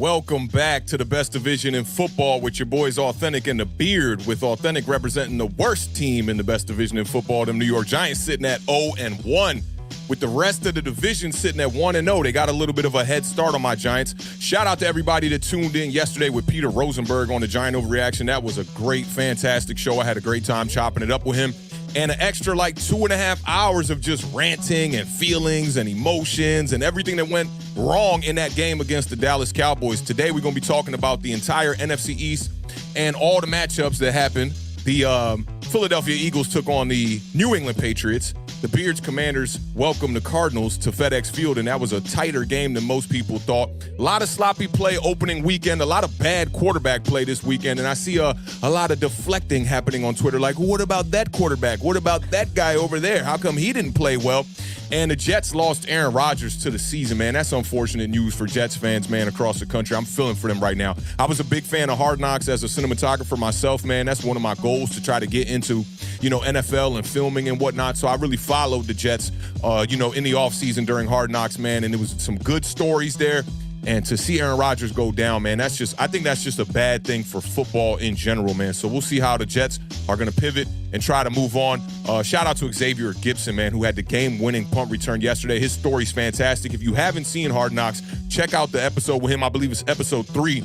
Welcome back to the best division in football with your boys Awthentik and The Beard, with Awthentik representing the worst team in the best division in football, them New York Giants, sitting at 0-1. With the rest of the division sitting at 1-0, they got a little bit of a head start on my Giants. Shout out to everybody that tuned in yesterday with Peter Rosenberg on the Giant Overreaction. That was a great, fantastic show. I had a great time chopping it up with him. And an extra 2.5 hours of just ranting and feelings and emotions and everything that went wrong in that game against the Dallas Cowboys. Today we're going to be talking about the entire NFC East and all the matchups that happened. The Philadelphia Eagles took on the New England Patriots. The Beard's Commanders welcomed the Cardinals to FedEx Field, and that was a tighter game than most people thought. A lot of sloppy play opening weekend, a lot of bad quarterback play this weekend, and I see a lot of deflecting happening on Twitter, like, what about that quarterback? What about that guy over there? How come he didn't play well? And the Jets lost Aaron Rodgers to the season, man. That's unfortunate news for Jets fans, man, across the country. I'm feeling for them right now. I was a big fan of Hard Knocks as a cinematographer myself, man. That's one of my goals, to try to get into, NFL and filming and whatnot. So I really followed the Jets, in the offseason during Hard Knocks, man. And there was some good stories there. And to see Aaron Rodgers go down, man, I think that's just a bad thing for football in general, man. So we'll see how the Jets are going to pivot and try to move on. Shout out to Xavier Gibson, man, who had the game-winning punt return yesterday. His story's fantastic. If you haven't seen Hard Knocks, check out the episode with him. I believe it's episode 3,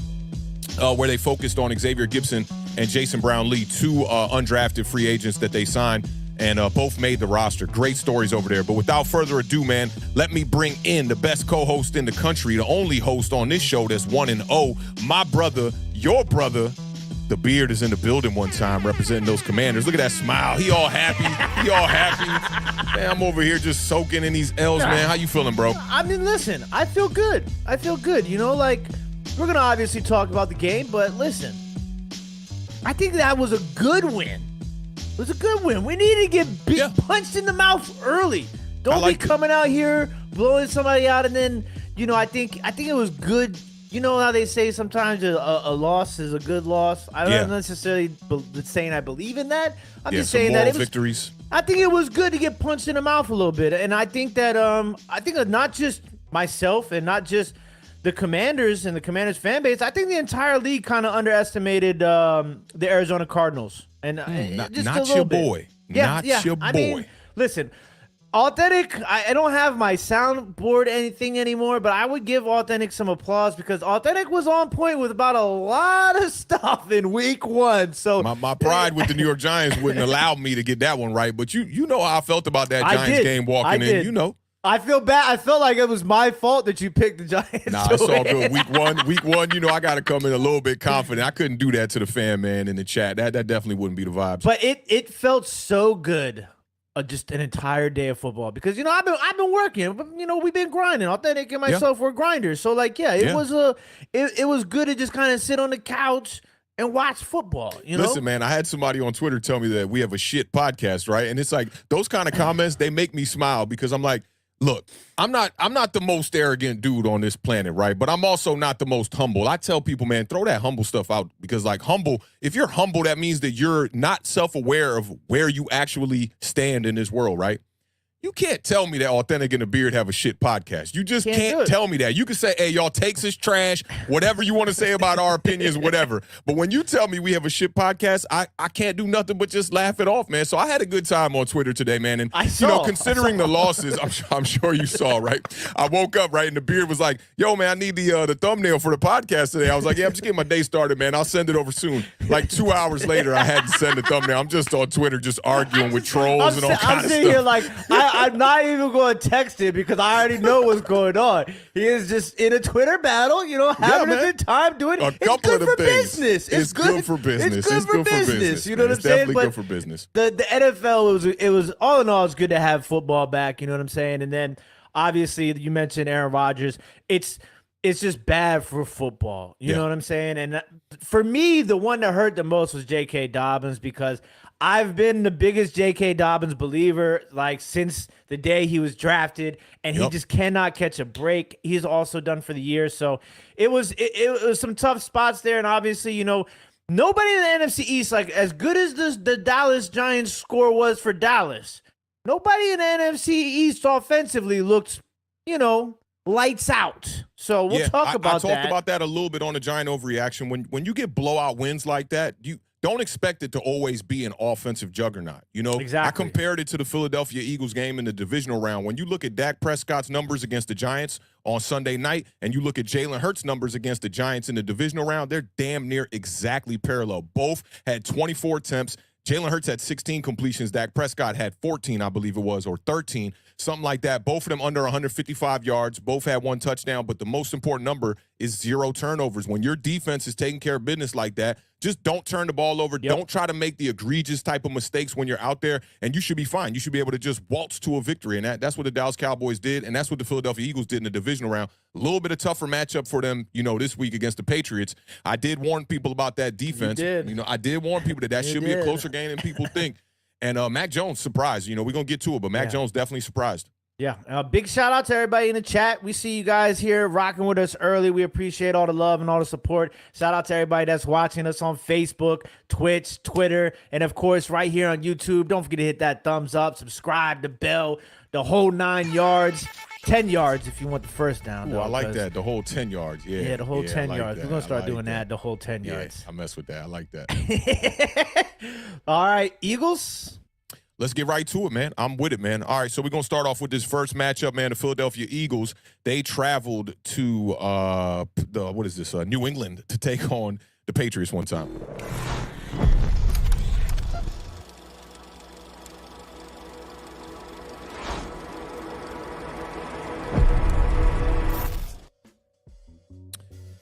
where they focused on Xavier Gibson and Jason Brown-Lee, two undrafted free agents that they signed, and both made the roster. Great stories over there. But without further ado, man, let me bring in the best co-host in the country, the only host on this show that's 1-0, my brother, your brother. The Beard is in the building one time representing those Commanders. Look at that smile. He all happy. Man, I'm over here just soaking in these L's, man. How you feeling, bro? I mean, listen, I feel good. We're going to obviously talk about the game, but listen, I think that was a good win. It was a good win. We needed to get punched in the mouth early. Don't be coming out here blowing somebody out, and then I think it was good. You know how they say sometimes a loss is a good loss. I'm not necessarily saying I believe in that. I'm just saying that victories. I think it was good to get punched in the mouth a little bit, and I think that not just myself and not just the Commanders and the Commanders fan base. I think the entire league kind of underestimated the Arizona Cardinals. And not your boy. Not your boy. I mean, listen, Awthentik, I don't have my soundboard anything anymore, but I would give Awthentik some applause because Awthentik was on point with about a lot of stuff in week 1. So my pride with the New York Giants wouldn't allow me to get that one right, but you know how I felt about that Giants game walking in. You know. I feel bad. I felt like it was my fault that you picked the Giants. Nah, it's all good. Week one, I got to come in a little bit confident. I couldn't do that to the fan, man, in the chat. That definitely wouldn't be the vibes. But it felt so good, just an entire day of football, because I've been working. We've been grinding. Awthentik and myself were grinders. So it was good to just kind of sit on the couch and watch football. Listen, man, I had somebody on Twitter tell me that we have a shit podcast, right? And it's like those kind of comments, they make me smile because I'm like, look, I'm not the most arrogant dude on this planet, right? But I'm also not the most humble. I tell people, man, throw that humble stuff out because, if you're humble, that means that you're not self-aware of where you actually stand in this world, right? You can't tell me that Awthentik and The Beard have a shit podcast. You just can't tell me that. You can say, hey, y'all takes is trash, whatever you want to say about our opinions, whatever. But when you tell me we have a shit podcast, I can't do nothing but just laugh it off, man. So I had a good time on Twitter today, man. And, considering the losses, I'm sure you saw, right? I woke up, right, and The Beard was like, yo, man, I need the thumbnail for the podcast today. I was like, yeah, I'm just getting my day started, man. I'll send it over soon. 2 hours later, I had to send the thumbnail. I'm just on Twitter just arguing with trolls and all kinds of stuff. Here I'm not even going to text him because I already know what's going on. He is just in a Twitter battle, having a good time doing it. It's good for business. It's good for business. It's good for business. You know what I'm saying? Definitely good for business. The NFL, it was all in all, it's good to have football back. You know what I'm saying? And then obviously you mentioned Aaron Rodgers. It's just bad for football. You know what I'm saying? And for me, the one that hurt the most was J.K. Dobbins because I've been the biggest J.K. Dobbins believer since the day he was drafted, and he just cannot catch a break. He's also done for the year. So it was some tough spots there, and obviously, nobody in the NFC East, as good as the Dallas Giants score was for Dallas, nobody in the NFC East offensively looked, lights out. So we'll talk about that. I talked about that a little bit on the Giant overreaction. When you get blowout wins like that, you don't expect it to always be an offensive juggernaut. You know, exactly. I compared it to the Philadelphia Eagles game in the divisional round. When you look at Dak Prescott's numbers against the Giants on Sunday night, and you look at Jalen Hurts' numbers against the Giants in the divisional round, they're damn near exactly parallel. Both had 24 attempts. Jalen Hurts had 16 completions. Dak Prescott had 14, I believe it was, or 13, something like that. Both of them under 155 yards. Both had 1 touchdown, but the most important number is 0 turnovers. When your defense is taking care of business like that, just don't turn the ball over. Yep. Don't try to make the egregious type of mistakes when you're out there, and you should be fine. You should be able to just waltz to a victory, and that's what the Dallas Cowboys did, and that's what the Philadelphia Eagles did in the divisional round. A little bit of tougher matchup for them, this week against the Patriots. I did warn people about that defense. You did. I did warn people that should be a closer game than people think. And Mac Jones surprised. We're going to get to it, but Mac Jones definitely surprised. Yeah, big shout out to everybody in the chat. We see you guys here rocking with us early. We appreciate all the love and all the support. Shout out to everybody that's watching us on Facebook, Twitch, Twitter, and of course right here on YouTube. Don't forget to hit that thumbs up, subscribe, the bell, the whole 9 yards. 10 yards if you want the first down. Ooh, I like that. The whole 10 yards. Yeah, the whole 10 yards. That. We're going to start doing that, the whole 10 yeah, yards. I mess with that. I like that. All right, Eagles. Let's get right to it, man. I'm with it, man. All right, so we're going to start off with this first matchup, man. The Philadelphia Eagles, they traveled to, New England to take on the Patriots one time.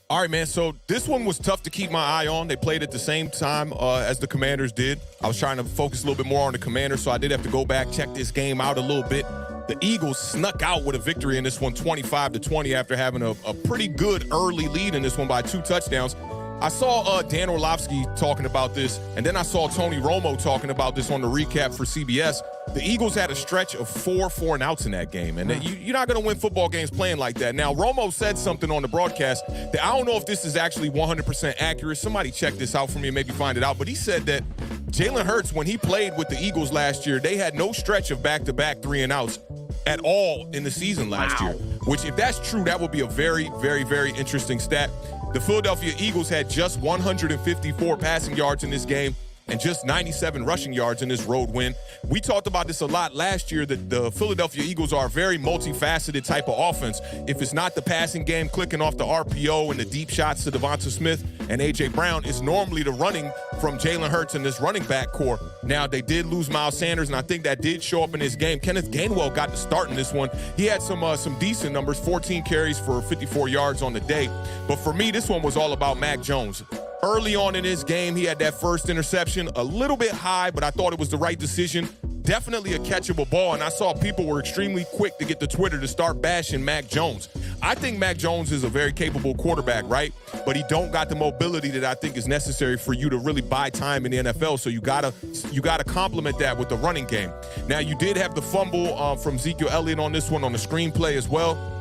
All right, man, so this one was tough to keep my eye on. They played at the same time as the Commanders did. I was trying to focus a little bit more on the Commanders, so I did have to go back, check this game out a little bit. The Eagles snuck out with a victory in this one, 25-20, after having a pretty good early lead in this one by 2 touchdowns. I saw Dan Orlovsky talking about this, and then I saw Tony Romo talking about this on the recap for CBS. The Eagles had a stretch of 4 4-and-outs in that game, and you're not going to win football games playing like that. Now, Romo said something on the broadcast that I don't know if this is actually 100% accurate. Somebody check this out for me and maybe find it out. But he said that Jalen Hurts, when he played with the Eagles last year, they had no stretch of back-to-back 3-and-outs at all in the season last year, which if that's true, that would be a very, very, very interesting stat. The Philadelphia Eagles had just 154 passing yards in this game and just 97 rushing yards in this road win. We talked about this a lot last year, that the Philadelphia Eagles are a very multifaceted type of offense. If it's not the passing game clicking off the RPO and the deep shots to Devonta Smith and A.J. Brown, it's normally the running from Jalen Hurts and this running back core. Now, they did lose Miles Sanders, and I think that did show up in this game. Kenneth Gainwell got the start in this one. He had some decent numbers, 14 carries for 54 yards on the day. But for me, this one was all about Mac Jones. Early on in this game, he had that first interception, a little bit high, but I thought it was the right decision. Definitely a catchable ball, and I saw people were extremely quick to get to Twitter to start bashing Mac Jones. I think Mac Jones is a very capable quarterback, right? But he don't got the mobility that I think is necessary for you to really buy time in the NFL, so you gotta complement that with the running game. Now, you did have the fumble from Ezekiel Elliott on this one on the screenplay as well.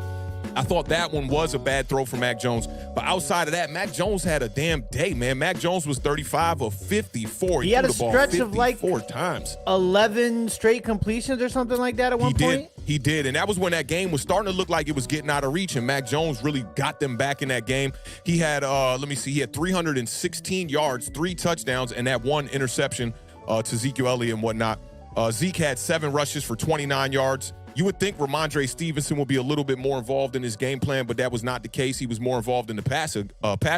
I thought that one was a bad throw for Mac Jones. But outside of that, Mac Jones had a damn day, man. Mac Jones was 35 of 54. He had a stretch of like 4 times. 11 straight completions or something like that at one point. He did, and that was when that game was starting to look like it was getting out of reach, and Mac Jones really got them back in that game. He had, he had 316 yards, 3 touchdowns, and that 1 interception to Ezekiel Elliott and whatnot. Zeke had 7 rushes for 29 yards. You would think Ramondre Stevenson would be a little bit more involved in his game plan, but that was not the case. He was more involved in the pass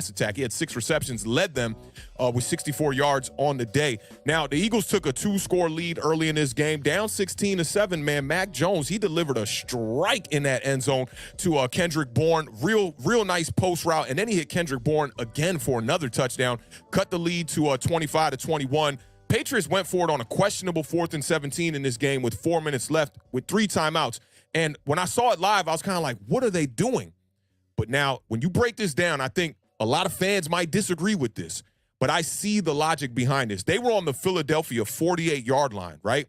attack. He had 6 receptions, led them with 64 yards on the day. Now, the Eagles took a 2-score lead early in this game, down 16-7, man. Mac Jones, he delivered a strike in that end zone to Kendrick Bourne. Real nice post route, and then he hit Kendrick Bourne again for another touchdown, cut the lead to 25-21. Patriots went for it on a questionable 4th and 17 in this game with 4 minutes left with 3 timeouts. And when I saw it live, I was kind of like, what are they doing? But now, when you break this down, I think a lot of fans might disagree with this, but I see the logic behind this. They were on the Philadelphia 48-yard line, right?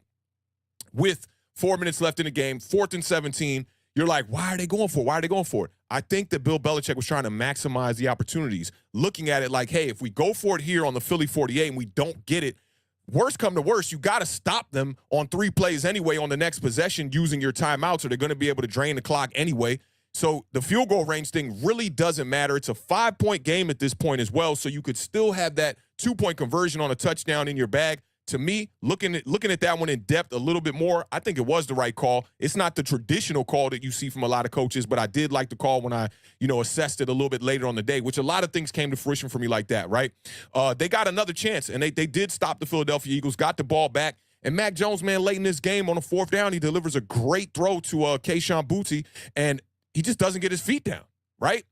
With 4 minutes left in the game, 4th and 17. You're like, why are they going for it? Why are they going for it? I think that Bill Belichick was trying to maximize the opportunities, looking at it like, hey, if we go for it here on the Philly 48 and we don't get it, worst come to worst, you got to stop them on 3 plays anyway on the next possession using your timeouts, or they're going to be able to drain the clock anyway. So the field goal range thing really doesn't matter. It's a 5-point game at this point as well, so you could still have that 2-point conversion on a touchdown in your bag. To me, looking at that one in depth a little bit more, I think it was the right call. It's not the traditional call that you see from a lot of coaches, but I did like the call when I, assessed it a little bit later on the day, which a lot of things came to fruition for me like that, right? They got another chance, and they did stop the Philadelphia Eagles, got the ball back. And Mac Jones, man, late in this game on a 4th down, he delivers a great throw to Kayshon Boutte, and he just doesn't get his feet down, right?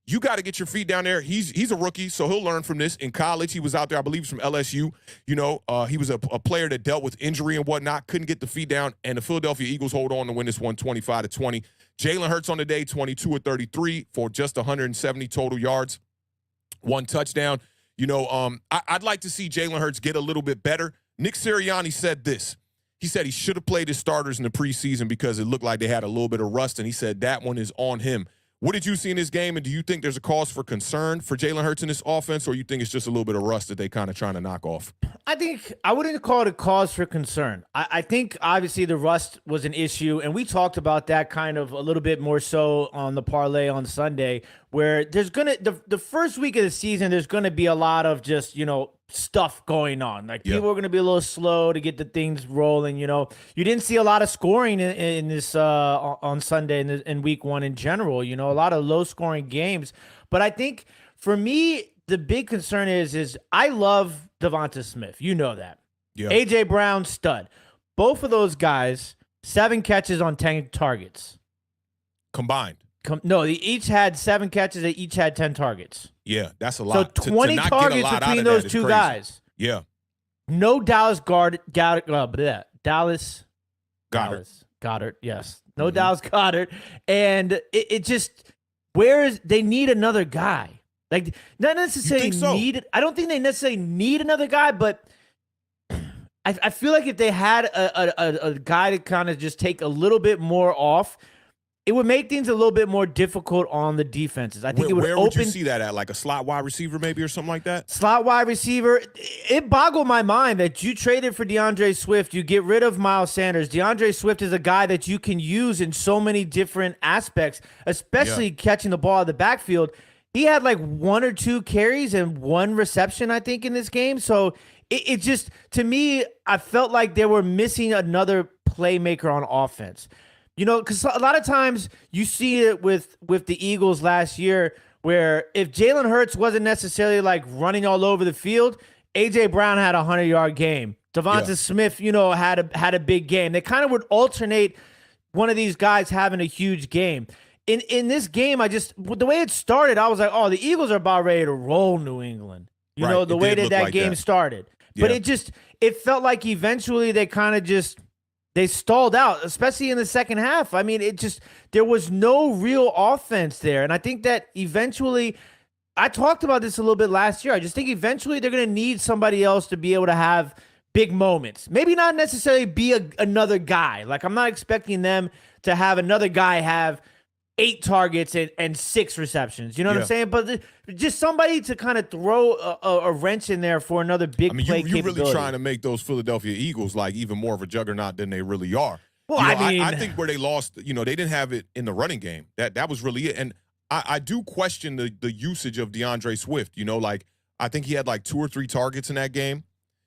You got to get your feet down there. He's a rookie, so he'll learn from this. In college, he was out there, I believe, from LSU. He was a player that dealt with injury and whatnot, couldn't get the feet down, and the Philadelphia Eagles hold on to win this one 25-20. Jalen Hurts on the day, 22 of 33 for just 170 total yards, 1 touchdown. I'd like to see Jalen Hurts get a little bit better. Nick Sirianni said this. He said he should have played his starters in the preseason because it looked like they had a little bit of rust, and he said that one is on him. What did you see in this game, and do you think there's a cause for concern for Jalen Hurts in this offense, or you think it's just a little bit of rust that they kind of trying to knock off? I think I wouldn't call it a cause for concern. I think obviously the rust was an issue, and we talked about that kind of a little bit more so on the parlay on Sunday, where there's the first week of the season, there's gonna be a lot of just stuff going on. Like people are going to be a little slow to get the things rolling. You didn't see a lot of scoring in this on Sunday in week 1 in general. A lot of low scoring games. But I think for me, the big concern is I love Devonta Smith. You know that. Yeah. AJ Brown, stud. Both of those guys, 7 catches on 10 targets combined. No, they each had 7 catches. They each had 10 targets. Yeah, that's a lot. So 20 targets between those two guys. Yeah. No Dallas Goddard. Yes. No Dallas Goddard. And it just, they need another guy. Like, not necessarily needed. I don't think they necessarily need another guy, but I feel like if they had a guy to kind of just take a little bit more off, it would make things a little bit more difficult on the defenses. I think where would you see that at? Like a slot wide receiver maybe or something like that? Slot wide receiver. It boggled my mind that you traded for DeAndre Swift. You get rid of Miles Sanders. DeAndre Swift is a guy that you can use in so many different aspects, especially catching the ball out of the backfield. He had like 1 or 2 carries and 1 reception, I think, in this game. So it just, to me, I felt like they were missing another playmaker on offense. Because a lot of times you see it with the Eagles last year where if Jalen Hurts wasn't necessarily like running all over the field, A.J. Brown had a 100-yard game. Devonta Smith, had a big game. They kind of would alternate one of these guys having a huge game. In this game, the way it started, I was like, oh, the Eagles are about ready to roll New England. The way that game started. Yeah. But it felt like eventually they kind of just – they stalled out, especially in the second half. I mean, there was no real offense there. And I think that eventually, I talked about this a little bit last year. I just think eventually they're going to need somebody else to be able to have big moments. Maybe not necessarily be another guy. Like, I'm not expecting them to have another guy have 8 targets and 6 receptions. You know what I'm saying? But just somebody to kind of throw a wrench in there for another big play capability. You're really trying to make those Philadelphia Eagles like even more of a juggernaut than they really are. Well, I think where they lost, they didn't have it in the running game. That was really it. And I do question the usage of DeAndre Swift. I think he had like 2 or 3 targets in that game,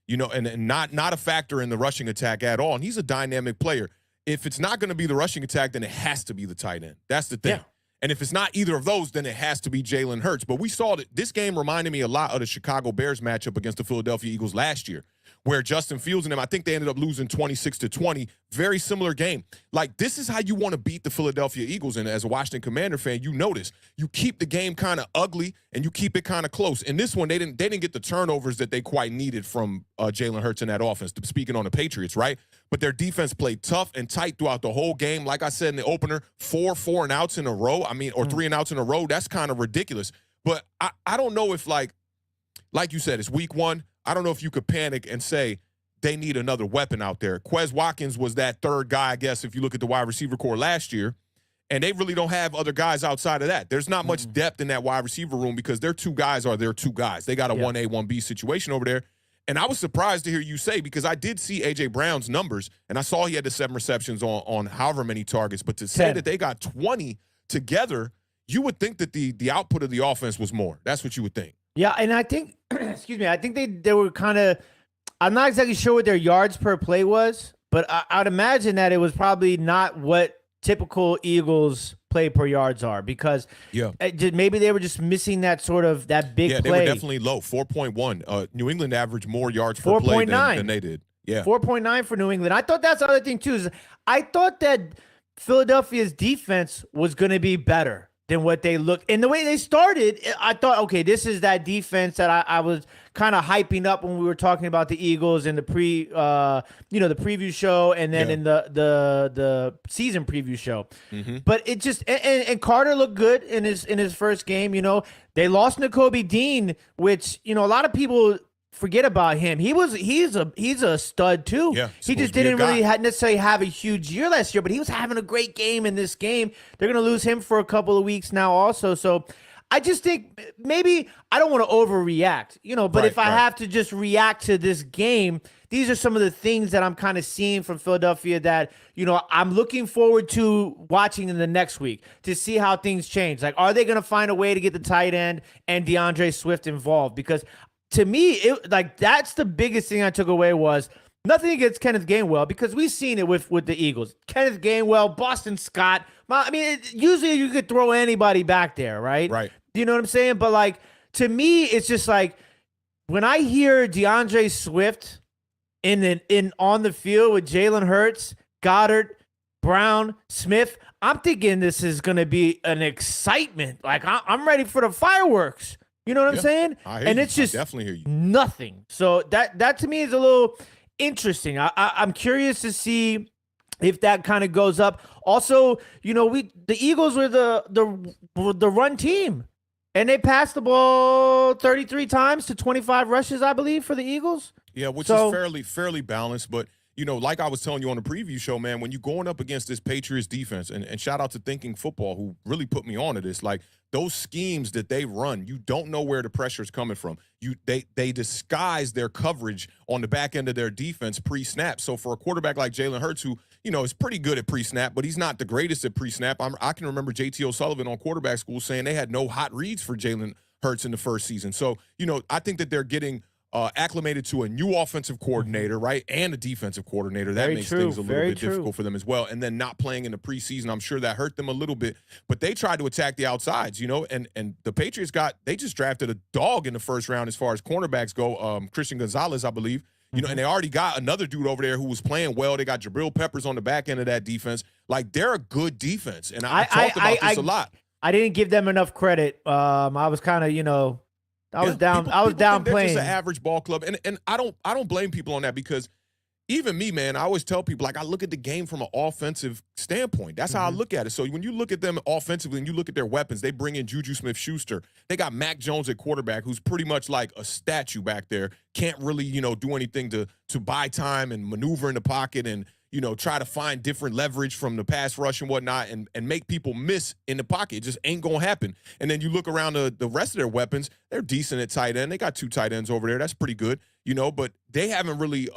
and not a factor in the rushing attack at all. And he's a dynamic player. If it's not going to be the rushing attack, then it has to be the tight end. That's the thing. Yeah. And if it's not either of those, then it has to be Jalen Hurts. But we saw that this game reminded me a lot of the Chicago Bears matchup against the Philadelphia Eagles last year, where Justin Fields and them, I think they ended up losing 26-20. Very similar game. Like, this is how you want to beat the Philadelphia Eagles. And as a Washington Commander fan, you notice you keep the game kind of ugly and you keep it kind of close. In this one, they didn't get the turnovers that they quite needed from Jalen Hurts in that offense, speaking on the Patriots, right? But their defense played tough and tight throughout the whole game. Like I said in the opener, 4 and outs in a row. Or 3 and outs in a row. That's kind of ridiculous. But I don't know if, like you said, it's week 1. I don't know if you could panic and say they need another weapon out there. Quez Watkins was that third guy, I guess, if you look at the wide receiver core last year. And they really don't have other guys outside of that. There's not much depth in that wide receiver room because their 2 guys are their 2 guys. They got a 1A, 1B situation over there. And I was surprised to hear you say, because I did see A.J. Brown's numbers, and I saw he had the 7 receptions on however many targets. But to say that they got 20 together, you would think that the output of the offense was more. That's what you would think. Yeah, and I think, excuse me, I think they were kind of, I'm not exactly sure what their yards per play was, but I'd imagine that it was probably not what typical Eagles play per yards are, because maybe they were just missing that sort of that big play. Yeah, they were definitely low, 4.1. New England averaged more yards per play than they did. Yeah, 4.9 for New England. I thought that's the other thing too. Is I thought that Philadelphia's defense was going to be better than what they looked. And the way they started, I thought, okay, this is that defense that I was kind of hyping up when we were talking about the Eagles in the the preview show, and then in the season preview show. Mm-hmm. But it just and Carter looked good in his first game. You know, they lost Nakobe Dean, which, you know, a lot of people forget about him. He's a stud too. Yeah, he just didn't really necessarily have a huge year last year, but he was having a great game in this game. They're going to lose him for a couple of weeks now also. So I just think maybe I don't want to overreact, you know, but if I have to just react to this game, these are some of the things that I'm kind of seeing from Philadelphia that, you know, I'm looking forward to watching in the next week to see how things change. Like, are they going to find a way to get the tight end and DeAndre Swift involved? Because to me, that's the biggest thing I took away was nothing against Kenneth Gainwell, because we've seen it with the Eagles. Kenneth Gainwell, Boston Scott. I mean, usually you could throw anybody back there, right? Right. You know what I'm saying? But, like, to me, it's just like when I hear DeAndre Swift in on the field with Jalen Hurts, Goddard, Brown, Smith, I'm thinking this is going to be an excitement. Like, I'm ready for the fireworks. You know what I'm saying? And it's just nothing. So that to me is a little interesting. I'm curious to see if that kind of goes up. Also, you know, the Eagles were the run team, and they passed the ball 33 times to 25 rushes, I believe, for the Eagles. Yeah, which is fairly balanced, but you know, like I was telling you on the preview show, man, when you're going up against this Patriots defense, and shout out to Thinking Football, who really put me on to this, like those schemes that they run, you don't know where the pressure is coming from. They disguise their coverage on the back end of their defense pre-snap. So for a quarterback like Jalen Hurts, who, you know, is pretty good at pre-snap, but he's not the greatest at pre-snap. I can remember J.T. O'Sullivan on quarterback school saying they had no hot reads for Jalen Hurts in the first season. So, you know, I think that they're getting acclimated to a new offensive coordinator, right, and a defensive coordinator. That makes things a little bit difficult for them as well. And then not playing in the preseason, I'm sure that hurt them a little bit. But they tried to attack the outsides, you know, and the Patriots they just drafted a dog in the first round as far as cornerbacks go, Christian Gonzalez, I believe. You know, and they already got another dude over there who was playing well. They got Jabril Peppers on the back end of that defense. Like, they're a good defense, and I talked about this a lot. I didn't give them enough credit. I was kind of, you know, I was downplaying. They're just an average ball club, and I don't blame people on that, because even me, man, I always tell people, like, I look at the game from an offensive standpoint. That's how I look at it. So when you look at them offensively and you look at their weapons, they bring in Juju Smith-Schuster. They got Mac Jones at quarterback, who's pretty much like a statue back there. Can't really, you know, do anything to buy time and maneuver in the pocket and, you know, try to find different leverage from the pass rush and whatnot and make people miss in the pocket. It just ain't going to happen. And then you look around the rest of their weapons, they're decent at tight end. They got 2 tight ends over there. That's pretty good, you know, but they haven't really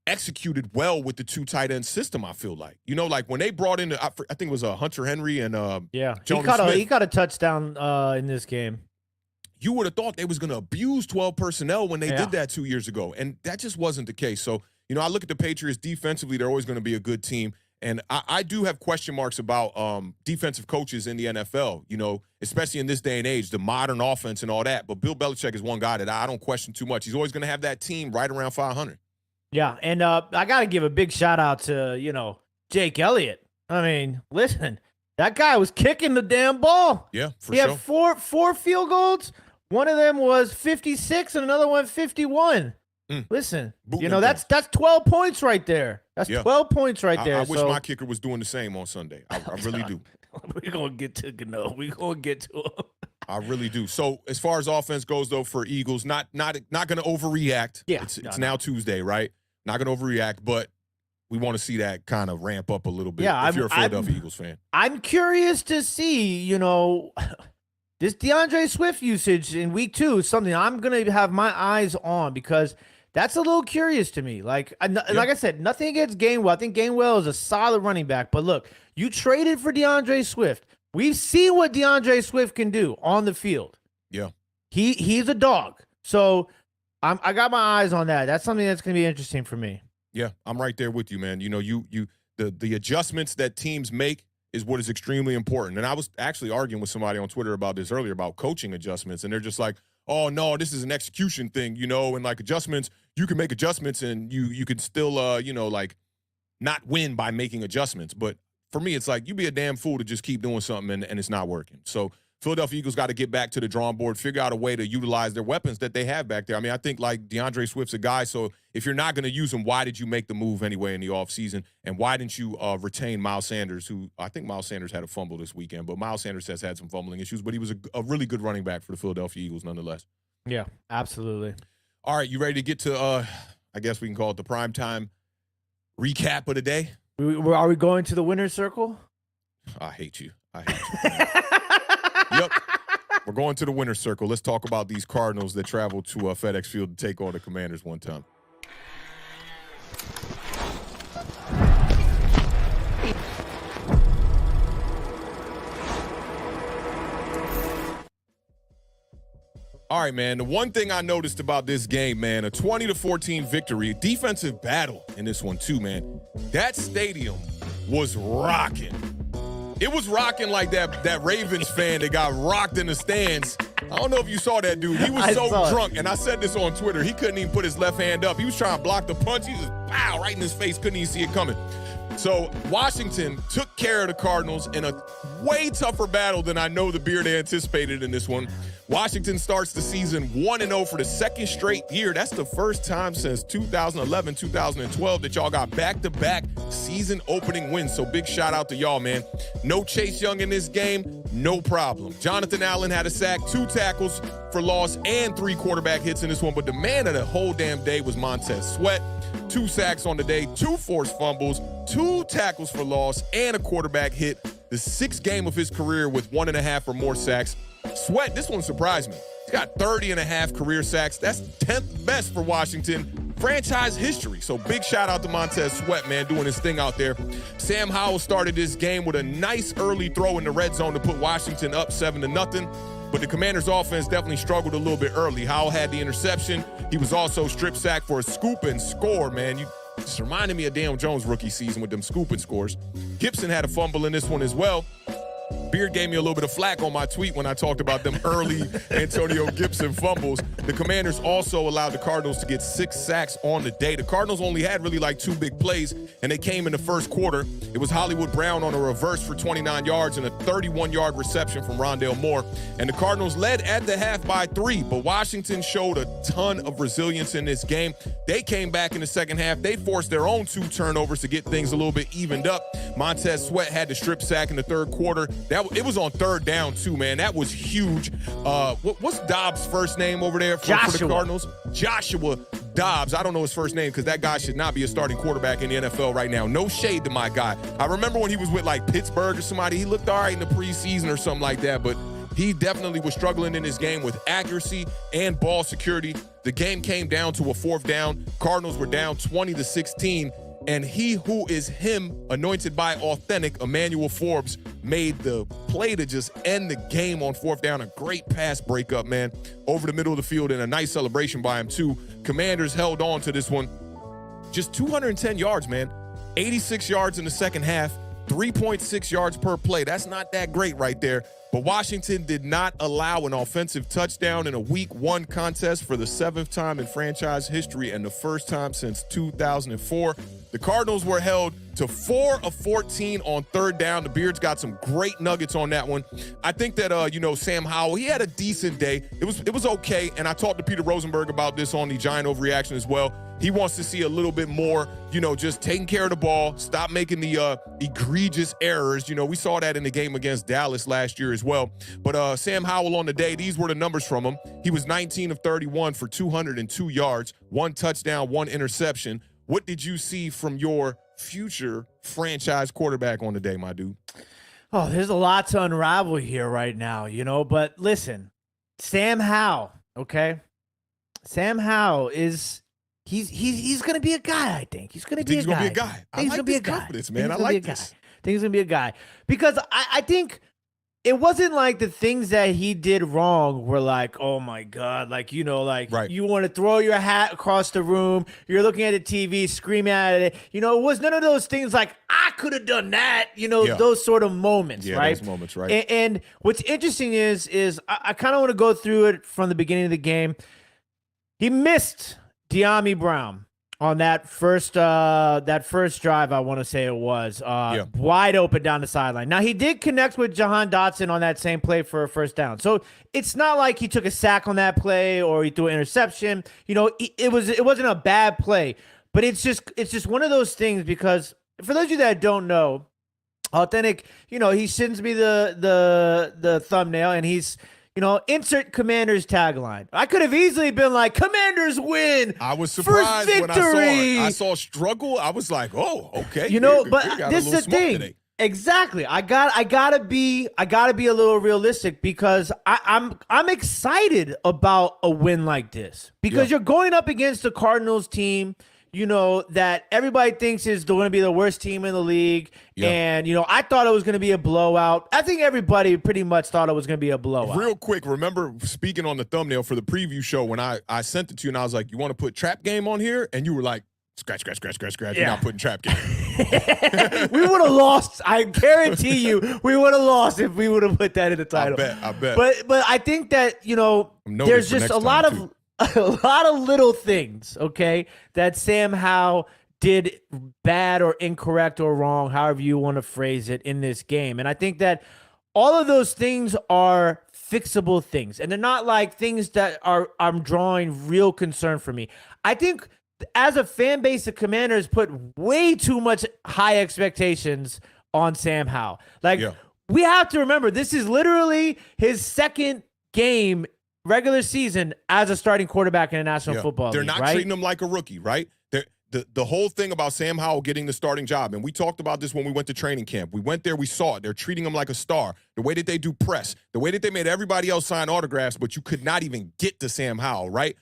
executed well with the 2 tight end system, I feel like. You know, like when they brought in, I think it was Hunter Henry and he got a touchdown in this game. You would have thought they was going to abuse 12 personnel when they did that 2 years ago, and that just wasn't the case. So, you know, I look at the Patriots defensively, they're always going to be a good team. And I do have question marks about defensive coaches in the NFL, you know, especially in this day and age, the modern offense and all that. But Bill Belichick is one guy that I don't question too much. He's always going to have that team right around 500. Yeah, and I got to give a big shout-out to, you know, Jake Elliott. I mean, listen, that guy was kicking the damn ball. Yeah, for sure. He had four field goals. One of them was 56 and another one 51. Listen, you know, that's 12 points right there. That's 12 points right there. I wish my kicker was doing the same on Sunday. I really do. We're going to get to Gano. We're going to get to him. I really do. So as far as offense goes, though, for Eagles, not going to overreact. Yeah, it's now Tuesday, right? Not going to overreact, but we want to see that kind of ramp up a little bit. Yeah, if you're a Philadelphia Eagles fan. I'm curious to see, you know, this DeAndre Swift usage in week 2 is something I'm going to have my eyes on, because that's a little curious to me. Like I said, nothing against Gainwell. I think Gainwell is a solid running back. But look, you traded for DeAndre Swift. We've seen what DeAndre Swift can do on the field. Yeah. He's a dog. So I got my eyes on that. That's something that's going to be interesting for me. Yeah, I'm right there with you, man. You know, the adjustments that teams make is what is extremely important. And I was actually arguing with somebody on Twitter about this earlier about coaching adjustments, and they're just like, oh, no, this is an execution thing, you know, and like adjustments, you can make adjustments and you can still, you know, like not win by making adjustments. But for me, it's like you be a damn fool to just keep doing something and it's not working. So Philadelphia Eagles got to get back to the drawing board, figure out a way to utilize their weapons that they have back there. I mean, I think like DeAndre Swift's a guy, so if you're not going to use him, why did you make the move anyway in the offseason? And why didn't you retain Miles Sanders, who I think Miles Sanders had a fumble this weekend, but Miles Sanders has had some fumbling issues, but he was a really good running back for the Philadelphia Eagles nonetheless. Yeah, absolutely. All right, you ready to get to, I guess we can call it the primetime recap of the day? Are we going to the winner's circle? I hate you. Yep. We're going to the winner's circle. Let's talk about these Cardinals that traveled to FedEx Field to take on the Commanders one time. All right, man. The one thing I noticed about this game, man, a 20-14 victory, defensive battle in this one too, man. That stadium was rocking. It was rocking like that Ravens fan that got rocked in the stands. I don't know if you saw that dude. He was so drunk, and I said this on Twitter. He couldn't even put his left hand up. He was trying to block the punch. He just, pow, right in his face. Couldn't even see it coming. So Washington took care of the Cardinals in a way tougher battle than I know the Beard anticipated in this one. Washington starts the season 1-0 for the second straight year. That's the first time since 2011, 2012 that y'all got back-to-back season opening wins. So big shout out to y'all, man. No Chase Young in this game, no problem. Jonathan Allen had a sack, 2 tackles for loss, and 3 quarterback hits in this one. But the man of the whole damn day was Montez Sweat. 2 sacks on the day, 2 forced fumbles, 2 tackles for loss, and a quarterback hit. The 6th game of his career with 1.5 or more sacks. Sweat, this one surprised me. He's got 30.5 career sacks. That's 10th best for Washington. Franchise history. So big shout out to Montez Sweat, man, doing his thing out there. Sam Howell started this game with a nice early throw in the red zone to put Washington up 7-0. But the Commanders' offense definitely struggled a little bit early. Howell had the interception. He was also strip sacked for a scoop and score, man. You just reminded me of Daniel Jones' rookie season with them scoop and scores. Gibson had a fumble in this one as well. Beard gave me a little bit of flack on my tweet when I talked about them early Antonio Gibson fumbles. The Commanders also allowed the Cardinals to get 6 sacks on the day. The Cardinals only had really like 2 big plays, and they came in the first quarter. It was Hollywood Brown on a reverse for 29 yards and a 31-yard reception from Rondale Moore. And the Cardinals led at the half by 3, but Washington showed a ton of resilience in this game. They came back in the second half. They forced their own 2 turnovers to get things a little bit evened up. Montez Sweat had the strip sack in the third quarter. It was on 3rd down, too, man. That was huge. What's Dobbs' first name over there for the Cardinals? Joshua Dobbs. I don't know his first name because that guy should not be a starting quarterback in the NFL right now. No shade to my guy. I remember when he was with, like, Pittsburgh or somebody. He looked all right in the preseason or something like that, but he definitely was struggling in this game with accuracy and ball security. The game came down to a 4th down. Cardinals were down 20-16. And he who is him, anointed by Awthentik, Emmanuel Forbes, made the play to just end the game on 4th down. A great pass breakup, man, over the middle of the field, and a nice celebration by him, too. Commanders held on to this one. Just 210 yards, man. 86 yards in the second half, 3.6 yards per play. That's not that great right there. But Washington did not allow an offensive touchdown in a Week 1 contest for the 7th time in franchise history and the first time since 2004. The Cardinals were held to 4 of 14 on 3rd down. The Beards got some great nuggets on that one. I think that, Sam Howell, he had a decent day. It was okay, and I talked to Peter Rosenberg about this on the Giant Overreaction as well. He wants to see a little bit more, just taking care of the ball, stop making the egregious errors. We saw that in the game against Dallas last year as well. But Sam Howell on the day, these were the numbers from him. He was 19 of 31 for 202 yards, 1 touchdown, 1 interception. What did you see from your future franchise quarterback on the day, my dude? Oh, there's a lot to unravel here right now, but listen, Sam Howell, okay? Sam Howell is he's going to be a guy, I think. He's going to be a guy. He's going to be a guy. I like this confidence, man. I like this. I think he's going to be a guy. Because I think it wasn't like the things that he did wrong were like, oh my God, like, like Right. you want to throw your hat across the room. You're looking at the TV, screaming at it. It was none of those things like, I could have done that, those sort of moments, right? Those moments, right. And what's interesting is I kind of want to go through it from the beginning of the game. He missed De'Ami Brown on that first drive, I want to say it was, wide open down the sideline. Now, he did connect with Jahan Dotson on that same play for a first down. So it's not like he took a sack on that play or he threw an interception. It wasn't a bad play, but it's just one of those things because for those of you that don't know, Awthentik, he sends me the thumbnail and he's, insert Commanders tagline. I could have easily been like, Commanders win. I was surprised when I saw it. I saw struggle. I was like, oh, okay. But this is the thing. Today. Exactly. I gotta be a little realistic because I'm excited about a win like this because you're going up against the Cardinals team, that everybody thinks is going to be the worst team in the league. Yeah. And, I thought it was going to be a blowout. I think everybody pretty much thought it was going to be a blowout. Real quick, remember speaking on the thumbnail for the preview show when I sent it to you and I was like, you want to put trap game on here? And you were like, scratch. Yeah. You're not putting trap game. We would have lost. I guarantee you we would have lost if we would have put that in the title. I bet. But I think that, there's just a lot of little things, okay, that Sam Howell did bad or incorrect or wrong, however you want to phrase it, in this game. And I think that all of those things are fixable things. And they're not like things that I'm drawing real concern for me. I think as a fan base, the Commanders put way too much high expectations on Sam Howell. We have to remember, this is literally his second game regular season as a starting quarterback in the National Football League. They're not treating him like a rookie, right? The whole thing about Sam Howell getting the starting job, and we talked about this when we went to training camp. We went there, we saw it. They're treating him like a star. The way that they do press, the way that they made everybody else sign autographs, but you could not even get to Sam Howell, right?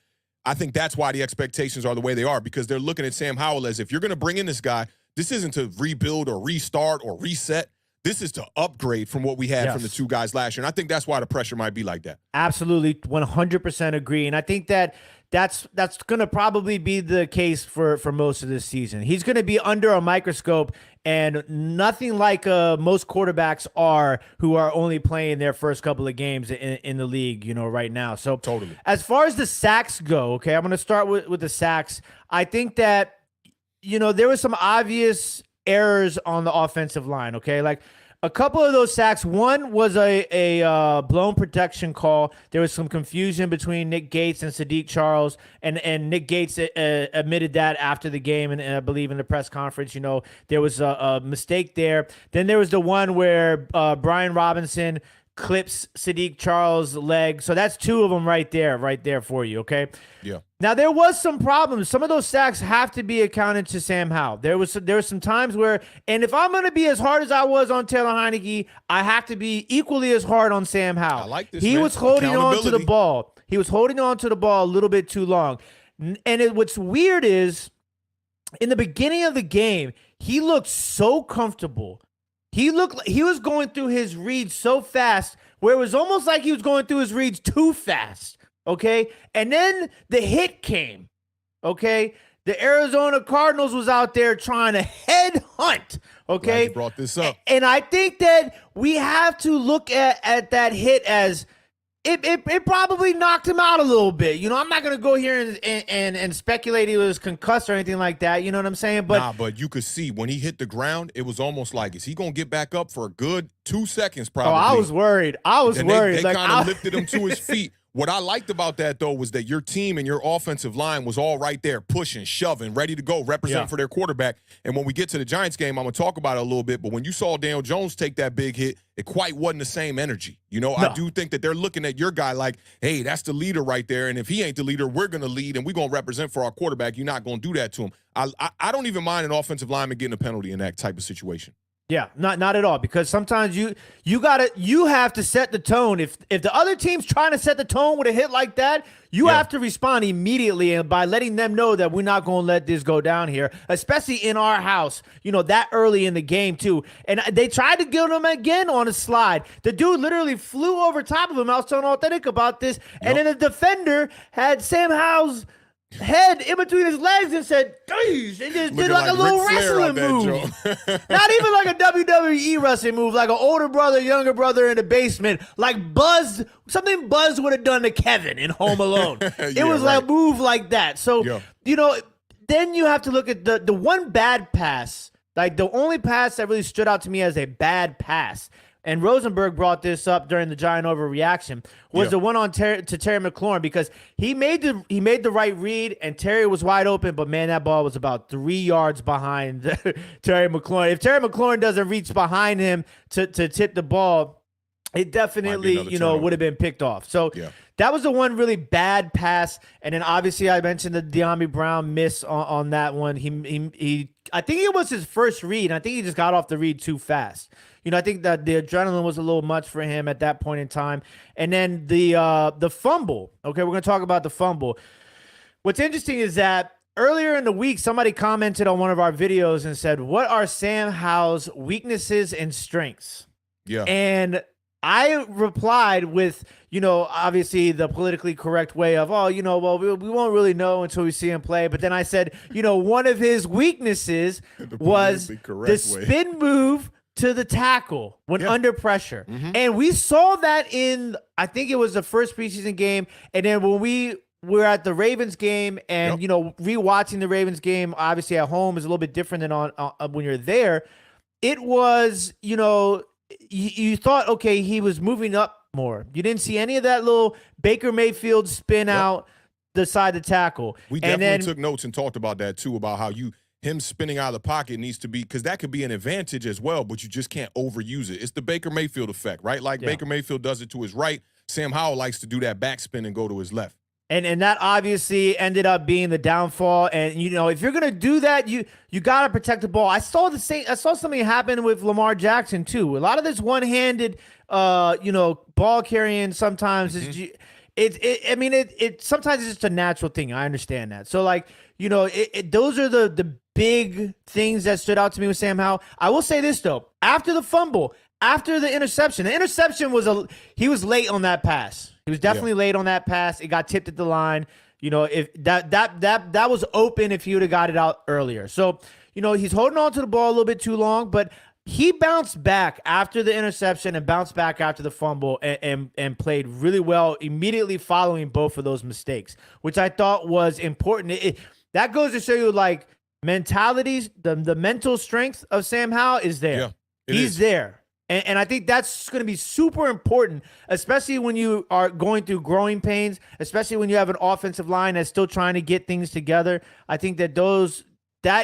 I think that's why the expectations are the way they are, because they're looking at Sam Howell as if you're going to bring in this guy, this isn't to rebuild or restart or reset. This is to upgrade from what we had from the two guys last year. And I think that's why the pressure might be like that. Absolutely, 100% agree. And I think that's going to probably be the case for most of this season. He's going to be under a microscope, and nothing like most quarterbacks are who are only playing their first couple of games in the league, right now. So totally. As far as the sacks go, okay, I'm going to start with the sacks. I think that, there was some obvious errors on the offensive line, okay? Like a couple of those sacks, one was a blown protection call. There was some confusion between Nick Gates and Sadiq Charles, and Nick Gates admitted that after the game, and I believe in the press conference, there was a mistake there. Then there was the one where Brian Robinson clips Sadiq Charles' leg. So that's two of them right there for you, okay? Yeah. Now, there was some problems. Some of those sacks have to be accounted to Sam Howell. There was some times where, and if I'm going to be as hard as I was on Taylor Heineke, I have to be equally as hard on Sam Howell. I like this, He was holding on to the ball. He was holding on to the ball a little bit too long. And what's weird is, in the beginning of the game, he looked so comfortable. He was going through his reads so fast, where it was almost like he was going through his reads too fast, okay? And then the hit came, okay? The Arizona Cardinals was out there trying to headhunt, okay? Glad you brought this up. And I think that we have to look at that hit as it probably knocked him out a little bit. I'm not going to go here and speculate he was concussed or anything like that. You know what I'm saying? But you could see when he hit the ground, it was almost like, is he going to get back up for a good 2 seconds probably? Oh, I was worried. They kind of lifted him to his feet. What I liked about that, though, was that your team and your offensive line was all right there, pushing, shoving, ready to go, representing for their quarterback. And when we get to the Giants game, I'm going to talk about it a little bit, but when you saw Daniel Jones take that big hit, it quite wasn't the same energy. No. I do think that they're looking at your guy like, hey, that's the leader right there, and if he ain't the leader, we're going to lead, and we're going to represent for our quarterback. You're not going to do that to him. I don't even mind an offensive lineman getting a penalty in that type of situation. Yeah, not at all. Because sometimes you have to set the tone. If the other team's trying to set the tone with a hit like that, you have to respond immediately, and by letting them know that we're not going to let this go down here, especially in our house. That early in the game too. And they tried to get him again on a slide. The dude literally flew over top of him. I was telling Awthentik about this, and then the defender had Sam Howell's head in between his legs and said, "Geez," and just did like a little wrestling move. Not even like a WWE wrestling move, like an older brother, younger brother in the basement, like something Buzz would have done to Kevin in Home Alone. It was like a move like that. So, then you have to look at the one bad pass, like the only pass that really stood out to me as a bad pass. And Rosenberg brought this up during the Giant overreaction, was the one on to Terry McLaurin, because he made the right read and Terry was wide open, but man, that ball was about 3 yards behind Terry McLaurin. If Terry McLaurin doesn't reach behind him to tip the ball, it definitely would have been picked off. So that was the one really bad pass. And then obviously I mentioned the De'Ami Brown miss on that one. He I think it was his first read. I think he just got off the read too fast. I think that the adrenaline was a little much for him at that point in time. And then the fumble. Okay, we're going to talk about the fumble. What's interesting is that earlier in the week, somebody commented on one of our videos and said, "What are Sam Howell's weaknesses and strengths?" Yeah. And I replied with, obviously the politically correct way of, we won't really know until we see him play. But then I said, one of his weaknesses was the spin move to the tackle when under pressure. And we saw that in, I think it was the first preseason game. And then when we were at the Ravens game and, rewatching the Ravens game, obviously at home is a little bit different than on when you're there. It was, you thought, okay, he was moving up more. You didn't see any of that little Baker Mayfield spin out the side of the tackle. We definitely took notes and talked about that too, about how him spinning out of the pocket needs to be, because that could be an advantage as well, but you just can't overuse it. It's the Baker Mayfield effect, right? Like Baker Mayfield does it to his right. Sam Howell likes to do that backspin and go to his left. And that obviously ended up being the downfall. And if you're gonna do that, you gotta protect the ball. I saw something happen with Lamar Jackson too. A lot of this one-handed, ball carrying sometimes is. Sometimes it's just a natural thing. I understand that. So those are the big things that stood out to me with Sam Howell. I will say this though: after the fumble, after the interception he was late on that pass. He was definitely late on that pass. It got tipped at the line. If that was open if he would have got it out earlier. So, he's holding on to the ball a little bit too long, but he bounced back after the interception and bounced back after the fumble and played really well immediately following both of those mistakes, which I thought was important. That goes to show you mentalities, the mental strength of Sam Howell is there. Yeah, he's there. And I think that's going to be super important, especially when you are going through growing pains, especially when you have an offensive line that's still trying to get things together. I think that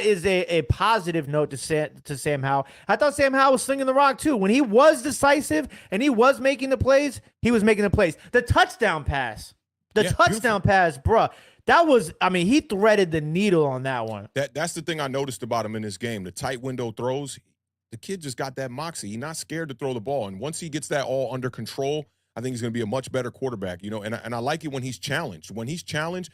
is a positive note to Sam Howell. I thought Sam Howell was slinging the rock too. When he was decisive and he was making the plays, he was making the plays. The touchdown pass, bruh. That was, he threaded the needle on that one. That's the thing I noticed about him in this game. The tight window throws. The kid just got that moxie. He's not scared to throw the ball. And once he gets that all under control, I think he's going to be a much better quarterback, and I like it when he's challenged. When he's challenged,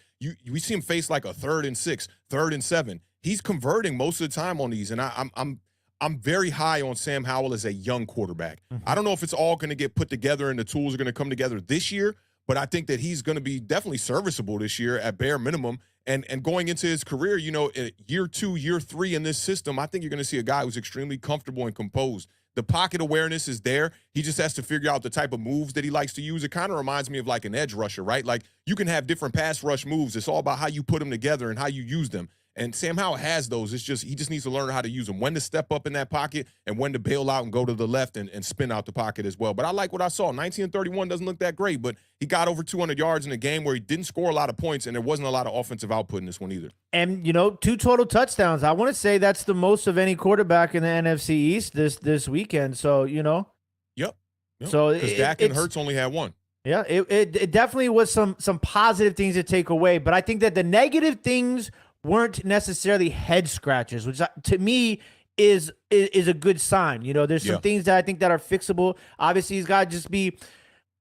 we see him face like a 3rd and 6, 3rd and 7. He's converting most of the time on these, and I'm very high on Sam Howell as a young quarterback. I don't know if it's all going to get put together and the tools are going to come together this year, but I think that he's going to be definitely serviceable this year at bare minimum. And going into his career, year 2, year 3 in this system, I think you're going to see a guy who's extremely comfortable and composed. The pocket awareness is there. He just has to figure out the type of moves that he likes to use. It kind of reminds me of like an edge rusher, right? Like you can have different pass rush moves. It's all about how you put them together and how you use them. And Sam Howell has those. He just needs to learn how to use them, when to step up in that pocket and when to bail out and go to the left and spin out the pocket as well. But I like what I saw. 19-31 doesn't look that great, but he got over 200 yards in a game where he didn't score a lot of points, and there wasn't a lot of offensive output in this one either. And, 2 total touchdowns. I want to say that's the most of any quarterback in the NFC East this weekend. So, Yep. So because Dak and Hurts only had 1. Yeah, it definitely was some positive things to take away. But I think that the negative things weren't necessarily head scratches, which to me is a good sign. You know, there's some things that I think that are fixable. Obviously, he's got to just be,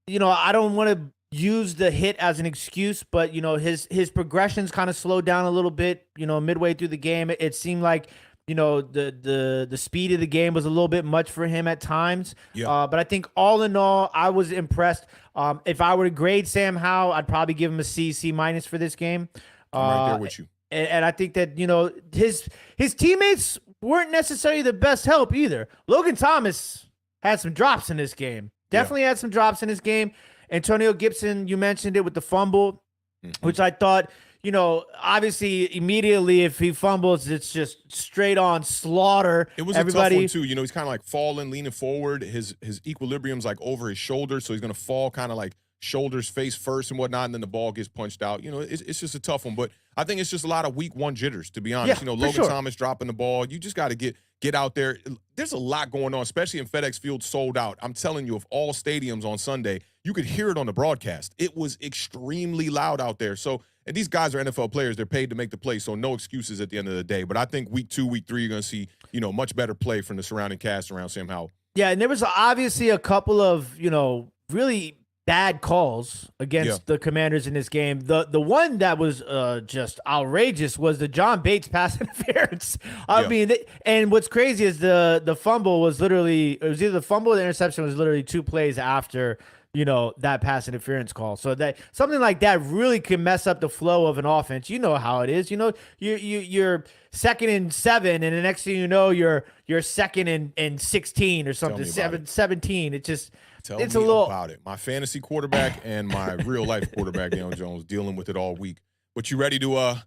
you know, I don't want to use the hit as an excuse, but, you know, his progressions kind of slowed down a little bit, you know, midway through the game. It seemed like, you know, the speed of the game was a little bit much for him at times. But I think all in all, I was impressed. If I were to grade Sam Howell, I'd probably give him a C minus for this game. I'm right there with you. And I think that, you know, his teammates weren't necessarily the best help either. Logan Thomas had some drops in this game. Definitely had some drops in this game. Antonio Gibson, you mentioned it with the fumble, which I thought, you know, obviously immediately if he fumbles, it's just straight on slaughter. It was everybody. A tough one too. You know, he's kind of like falling, leaning forward. His equilibrium's like over his shoulder, so he's going to fall kind of like shoulders face first and whatnot, and then the ball gets punched out. You know, it's just a tough one. But I think it's just a lot of week one jitters, to be honest. You know, Logan Thomas dropping the ball. You just got to get out there. There's a lot going on, especially in FedEx Field sold out. I'm telling you, of all stadiums on Sunday, you could hear it on the broadcast. It was extremely loud out there. So, and these guys are NFL players. They're paid to make the play, so no excuses at the end of the day. But I think week 2, week 3, you're going to see, you know, much better play from the surrounding cast around Sam Howell. Yeah, and there was obviously a couple of, you know, really bad calls against the Commanders in this game. The one that was just outrageous was the John Bates pass interference. I mean, and what's crazy is the fumble was literally, it was either the fumble or the interception was literally 2 plays after, you know, that pass interference call. So that something like that really can mess up the flow of an offense. You know how it is. You know, you're 2nd and 7, and the next thing you know, you're 2nd and 16 or something, 17. It just it's a little about it. My fantasy quarterback and my real life quarterback, Daniel Jones, dealing with it all week. But you ready to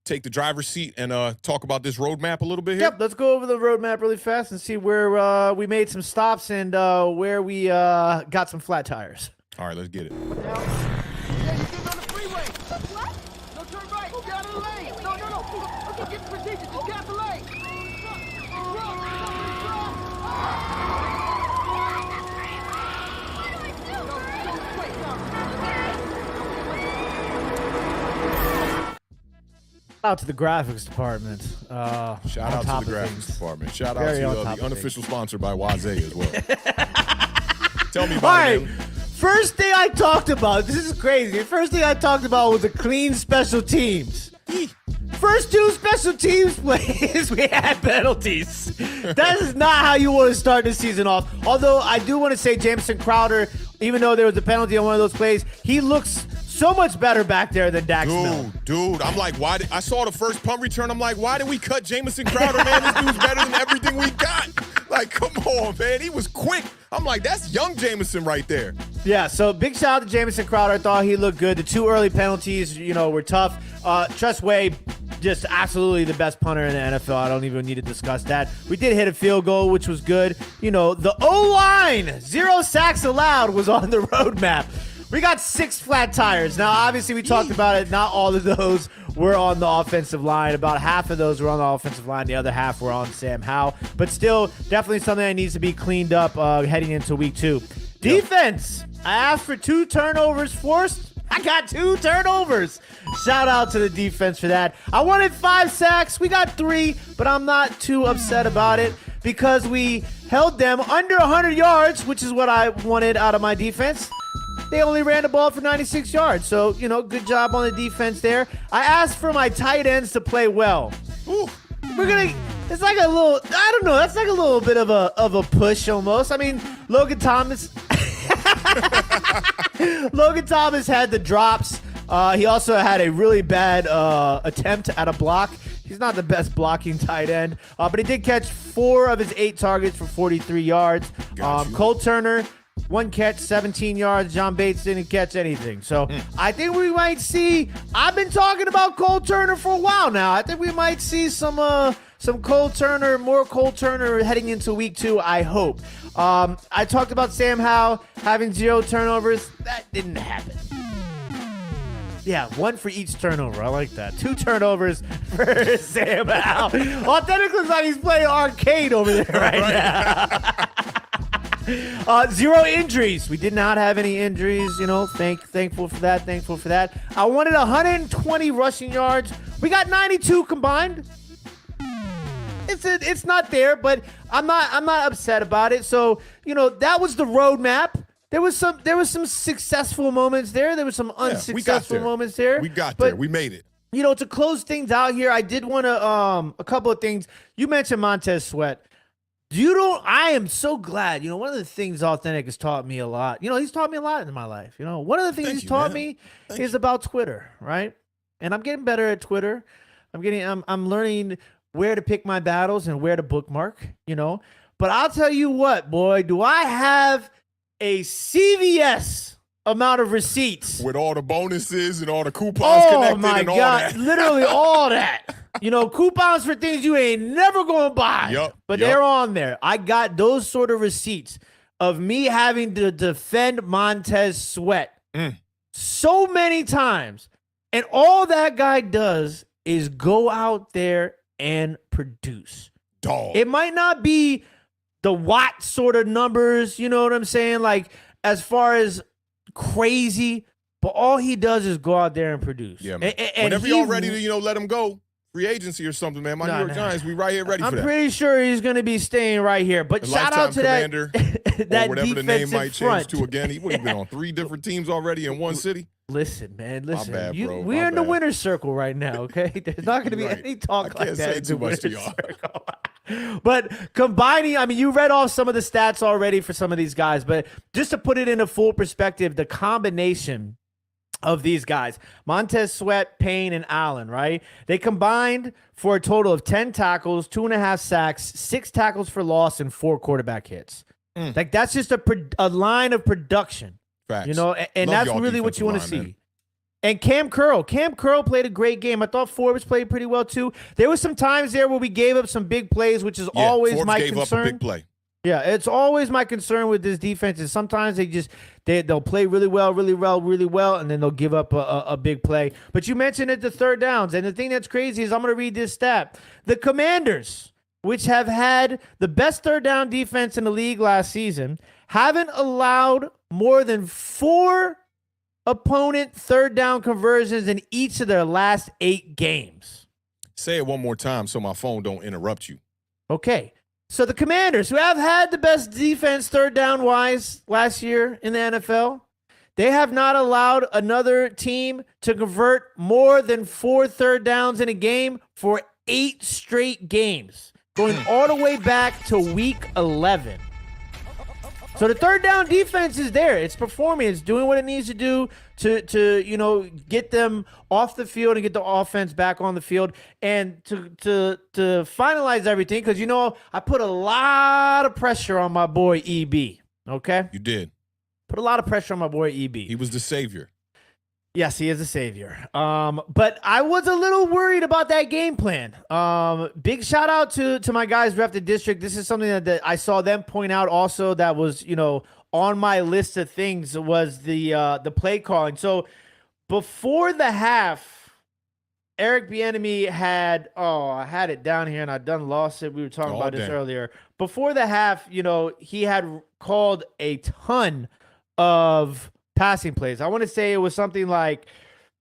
take the driver's seat and talk about this roadmap a little bit here? Yep, let's go over the roadmap really fast and see where we made some stops and where we got some flat tires. All right, let's get it. Yeah, you get on the freeway. What? No, turn right. Get out of the lane. No. Okay, get procedure. Just get out the lane. Shout out to the graphics department. Shout out to the graphics department. Shout out to the unofficial sponsor by Wazay as well. Tell me about it. First thing I talked about, this is crazy. First thing I talked about was a clean special teams. First 2 special teams plays, we had penalties. That is not how you want to start the season off. Although I do want to say Jamison Crowder, even though there was a penalty on one of those plays, he looks so much better back there than Dax Milne. Dude, I'm like, I saw the first punt return. I'm like, why did we cut Jamison Crowder, man? This dude's better than everything we got. Like, come on, man. He was quick. I'm like, that's young Jamison right there. Yeah, so big shout out to Jamison Crowder. I thought he looked good. The 2 early penalties, you know, were tough. Trust Way, just absolutely the best punter in the NFL. I don't even need to discuss that. We did hit a field goal, which was good. You know, the O-line, 0 sacks allowed, was on the roadmap. We got 6 flat tires. Now, obviously, we talked about it. Not all of those were on the offensive line. About half of those were on the offensive line. The other half were on Sam Howell. But still, definitely something that needs to be cleaned up heading into week 2. Defense. I asked for 2 turnovers forced. I got 2 turnovers. Shout out to the defense for that. I wanted 5 sacks. We got 3, but I'm not too upset about it because we held them under 100 yards, which is what I wanted out of my defense. They only ran the ball for 96 yards. So, you know, good job on the defense there. I asked for my tight ends to play well. Ooh, it's like a little, I don't know, that's like a little bit of a push almost. I mean, Logan Thomas had the drops. He also had a really bad attempt at a block. He's not the best blocking tight end, but he did catch 4 of his 8 targets for 43 yards. Cole Turner, 1 catch, 17 yards. John Bates didn't catch anything. So I think we might see, I've been talking about Cole Turner for a while now. I think we might see some Cole Turner, more Cole Turner heading into week 2, I hope. I talked about Sam Howell having 0 turnovers. That didn't happen. Yeah, 1 for each turnover. I like that. 2 turnovers for Sam Howell. Awthentik looks like he's playing arcade over there right now. 0 injuries. We did not have any injuries, you know. Thankful for that. I wanted 120 rushing yards. We got 92 combined. it's not there, but I'm not upset about it. So, that was the roadmap. There was some successful moments there. There was some unsuccessful moments there. We got there. We made it. To close things out here, I did want to a couple of things. You mentioned Montez Sweat. I am so glad. One of the things Awthentik has taught me a lot. He's taught me a lot in my life. One of the things he's taught me is about Twitter, right? And I'm getting better at Twitter. I'm learning where to pick my battles and where to bookmark, But I'll tell you what, boy, do I have a CVS amount of receipts with all the bonuses and all the coupons connected. Oh my God, all that. Literally all that. Coupons for things you ain't never going to buy. But they're on there. I got those sort of receipts of me having to defend Montez Sweat so many times. And all that guy does is go out there and produce. Dog. It might not be the Watt sort of numbers, you know what I'm saying? Like, as far as crazy, but all he does is go out there and produce. Yeah, man. And whenever y'all ready to, let him go, free agency or something, man. My New York Giants, we right here ready for that. I'm pretty sure he's going to be staying right here. But shout out to that or whatever the name might change front. to again. He would have been on 3 different teams already in one city. Listen, man, listen. My bad, bro. We're in the winner's circle right now, okay? There's not going to be any talk like that. I can't say too much to y'all. But combining, you read off some of the stats already for some of these guys, but just to put it into full perspective, the combination of these guys, Montez Sweat, Payne, and Allen, right? They combined for a total of 10 tackles, 2.5 sacks, 6 tackles for loss, and 4 quarterback hits. Like, that's just a line of production. Facts. And that's really what you want to see. Man. And Cam Curl played a great game. I thought Forbes played pretty well too. There was some times there where we gave up some big plays, which is always Forbes my gave concern. Up a big play. Yeah, it's always my concern with this defense is sometimes they'll play really well, and then they'll give up a big play. But you mentioned it, the third downs, and the thing that's crazy is I'm going to read this stat. The Commanders, which have had the best third down defense in the league last season, haven't allowed more than 4 opponent third down conversions in each of their last 8 games. Say it one more time so my phone don't interrupt you. Okay. So the Commanders, who have had the best defense third down wise last year in the NFL, they have not allowed another team to convert more than 4 third downs in a game for 8 straight games, going all the way back to week 11. So the third down defense is there. It's performing. It's doing what it needs to do to get them off the field and get the offense back on the field. And to finalize everything, because, I put a lot of pressure on my boy EB, okay? You did. Put a lot of pressure on my boy EB. He was the savior. Yes, he is a savior. But I was a little worried about that game plan. Big shout out to my guys ref the district. This is something that I saw them point out also that was, on my list of things was the play calling. So before the half, Eric Bieniemy had, I had it down here and I done lost it. We were talking about this earlier. Before the half, he had called a ton of passing plays. I want to say it was something like,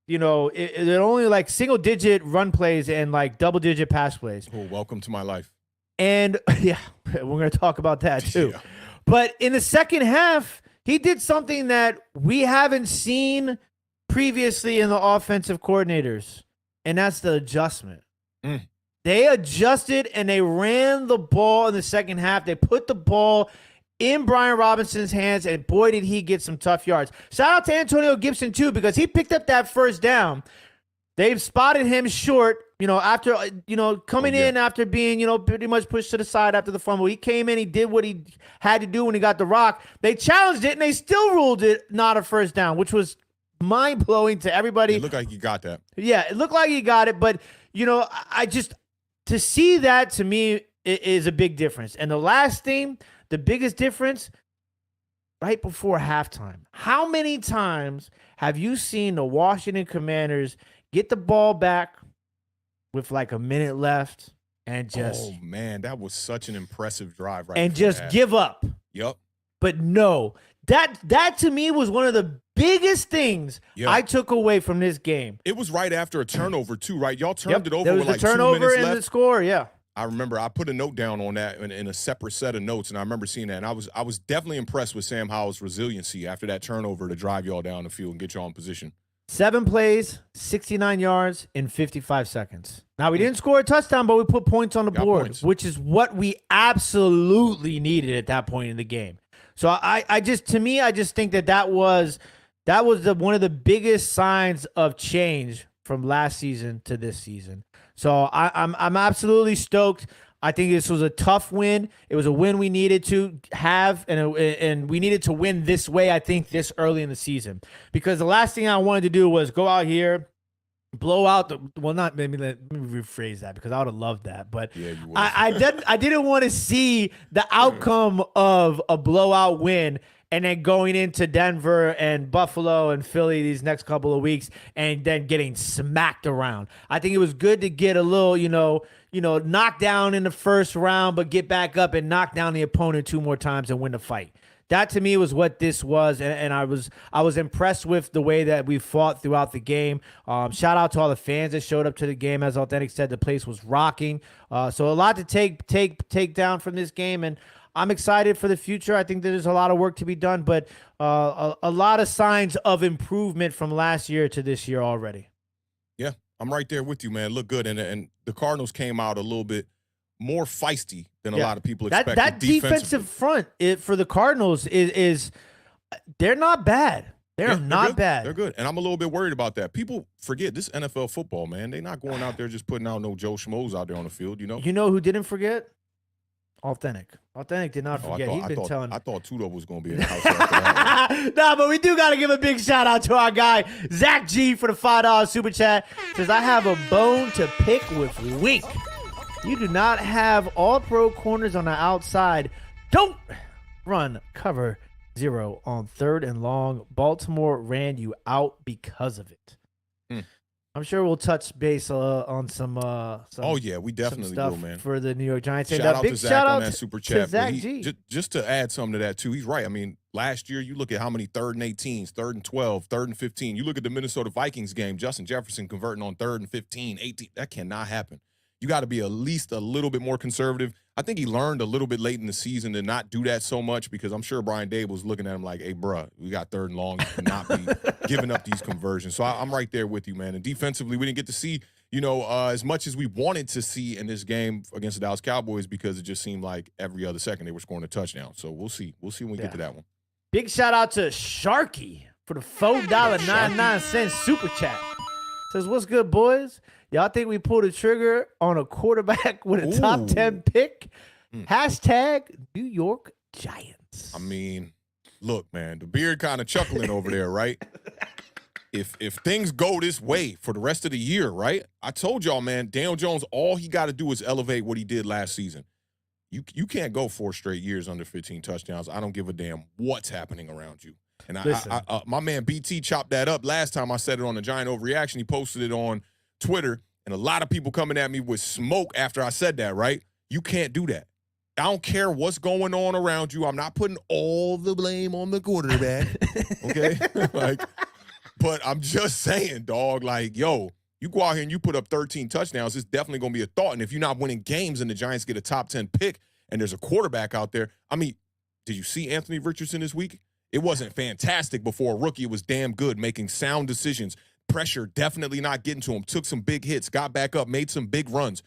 it only like single digit run plays and like double digit pass plays. Oh, welcome to my life. And yeah, we're going to talk about that too. Yeah. But in the second half, he did something that we haven't seen previously in the offensive coordinators, and that's the adjustment. They adjusted and they ran the ball in the second half. They put the ball in Brian Robinson's hands, and boy, did he get some tough yards. Shout out to Antonio Gibson, too, because he picked up that first down. They've spotted him short, after, coming in after being, pretty much pushed to the side after the fumble. He came in, he did what he had to do when he got the rock. They challenged it, and they still ruled it not a first down, which was mind-blowing to everybody. It looked like he got that. Yeah, it looked like he got it, but, to see that, to me, is a big difference. And the last thing, the biggest difference, right before halftime. How many times have you seen the Washington Commanders get the ball back with like a minute left and just... Oh, man, that was such an impressive drive and just give up. Yep. But no, that to me was one of the biggest things I took away from this game. It was right after a turnover, too, right? Y'all turned it over with like 2 minutes left. There was a turnover in the score, yeah. I remember I put a note down on that in a separate set of notes, and I remember seeing that. And I was definitely impressed with Sam Howell's resiliency after that turnover to drive y'all down the field and get y'all in position. 7 plays, 69 yards in 55 seconds. Now, we didn't score a touchdown, but we put points on the board, which is what we absolutely needed at that point in the game. So I just think that was one of the biggest signs of change from last season to this season. So I'm absolutely stoked. I think this was a tough win. It was a win we needed to have, and we needed to win this way, I think, this early in the season. Because the last thing I wanted to do was go out here, blow out the – well, not – let me rephrase that because I would have loved that. But yeah, I didn't want to see the outcome of a blowout win and then going into Denver and Buffalo and Philly these next couple of weeks and then getting smacked around. I think it was good to get a little, knock down in the first round, but get back up and knock down the opponent 2 more times and win the fight. That to me was what this was, and I was impressed with the way that we fought throughout the game. Shout out to all the fans that showed up to the game. As Awthentik said, the place was rocking. So a lot to take down from this game, and I'm excited for the future. I think there's a lot of work to be done, but a lot of signs of improvement from last year to this year already. Yeah, I'm right there with you, man. Look good, and the Cardinals came out a little bit more feisty than a lot of people expected. That defensive front for the Cardinals is they're not bad. They're not bad. They're good, and I'm a little bit worried about that. People forget this NFL football, man. They're not going out there just putting out no Joe Schmoes out there on the field. You know who didn't forget? Awthentik. Awthentik did not forget. I thought Tudo was going to be in the house after that. No, but we do got to give a big shout out to our guy, Zach G, for the $5 super chat. Says, I have a bone to pick with Wink. You do not have all pro corners on the outside. Don't run cover 0 on 3rd and long. Baltimore ran you out because of it. I'm sure we'll touch base on some. Oh yeah, we definitely will, man. For the New York Giants. Shout out to Zach on that super chat. Zach G. Just to add something to that too, he's right. I mean, last year you look at how many 3rd and 18s, 3rd and 12, 3rd and 15. You look at the Minnesota Vikings game, Justin Jefferson converting on 3rd and 15, 18. That cannot happen. You got to be at least a little bit more conservative. I think he learned a little bit late in the season to not do that so much because I'm sure Brian Dable was looking at him like, hey, bruh, we got 3rd and long. You cannot be giving up these conversions. So I'm right there with you, man. And defensively, we didn't get to see, as much as we wanted to see in this game against the Dallas Cowboys because it just seemed like every other second they were scoring a touchdown. So we'll see. We'll see when we get to that one. Big shout out to Sharky for the $4.99 super chat. Says, what's good, boys? Y'all think we pulled a trigger on a quarterback with a top 10 pick? Hashtag New York Giants. I mean, look, man, the beard kind of chuckling over there, right? If things go this way for the rest of the year, right? I told y'all, man, Daniel Jones, all he got to do is elevate what he did last season. You can't go 4 straight years under 15 touchdowns. I don't give a damn what's happening around you. And I my man BT chopped that up last time I said it on the Giant Overreaction. He posted it on Twitter, and a lot of people coming at me with smoke after I said that, right? You can't do that. I don't care what's going on around you. I'm not putting all the blame on the quarterback, okay? But I'm just saying, dog, yo, you go out here and you put up 13 touchdowns, it's definitely going to be a thought. And if you're not winning games and the Giants get a top 10 pick and there's a quarterback out there, I mean, did you see Anthony Richardson this week? It wasn't fantastic before a rookie. It was damn good, making sound decisions. Pressure definitely not getting to him. Took some big hits, got back up, made some big runs.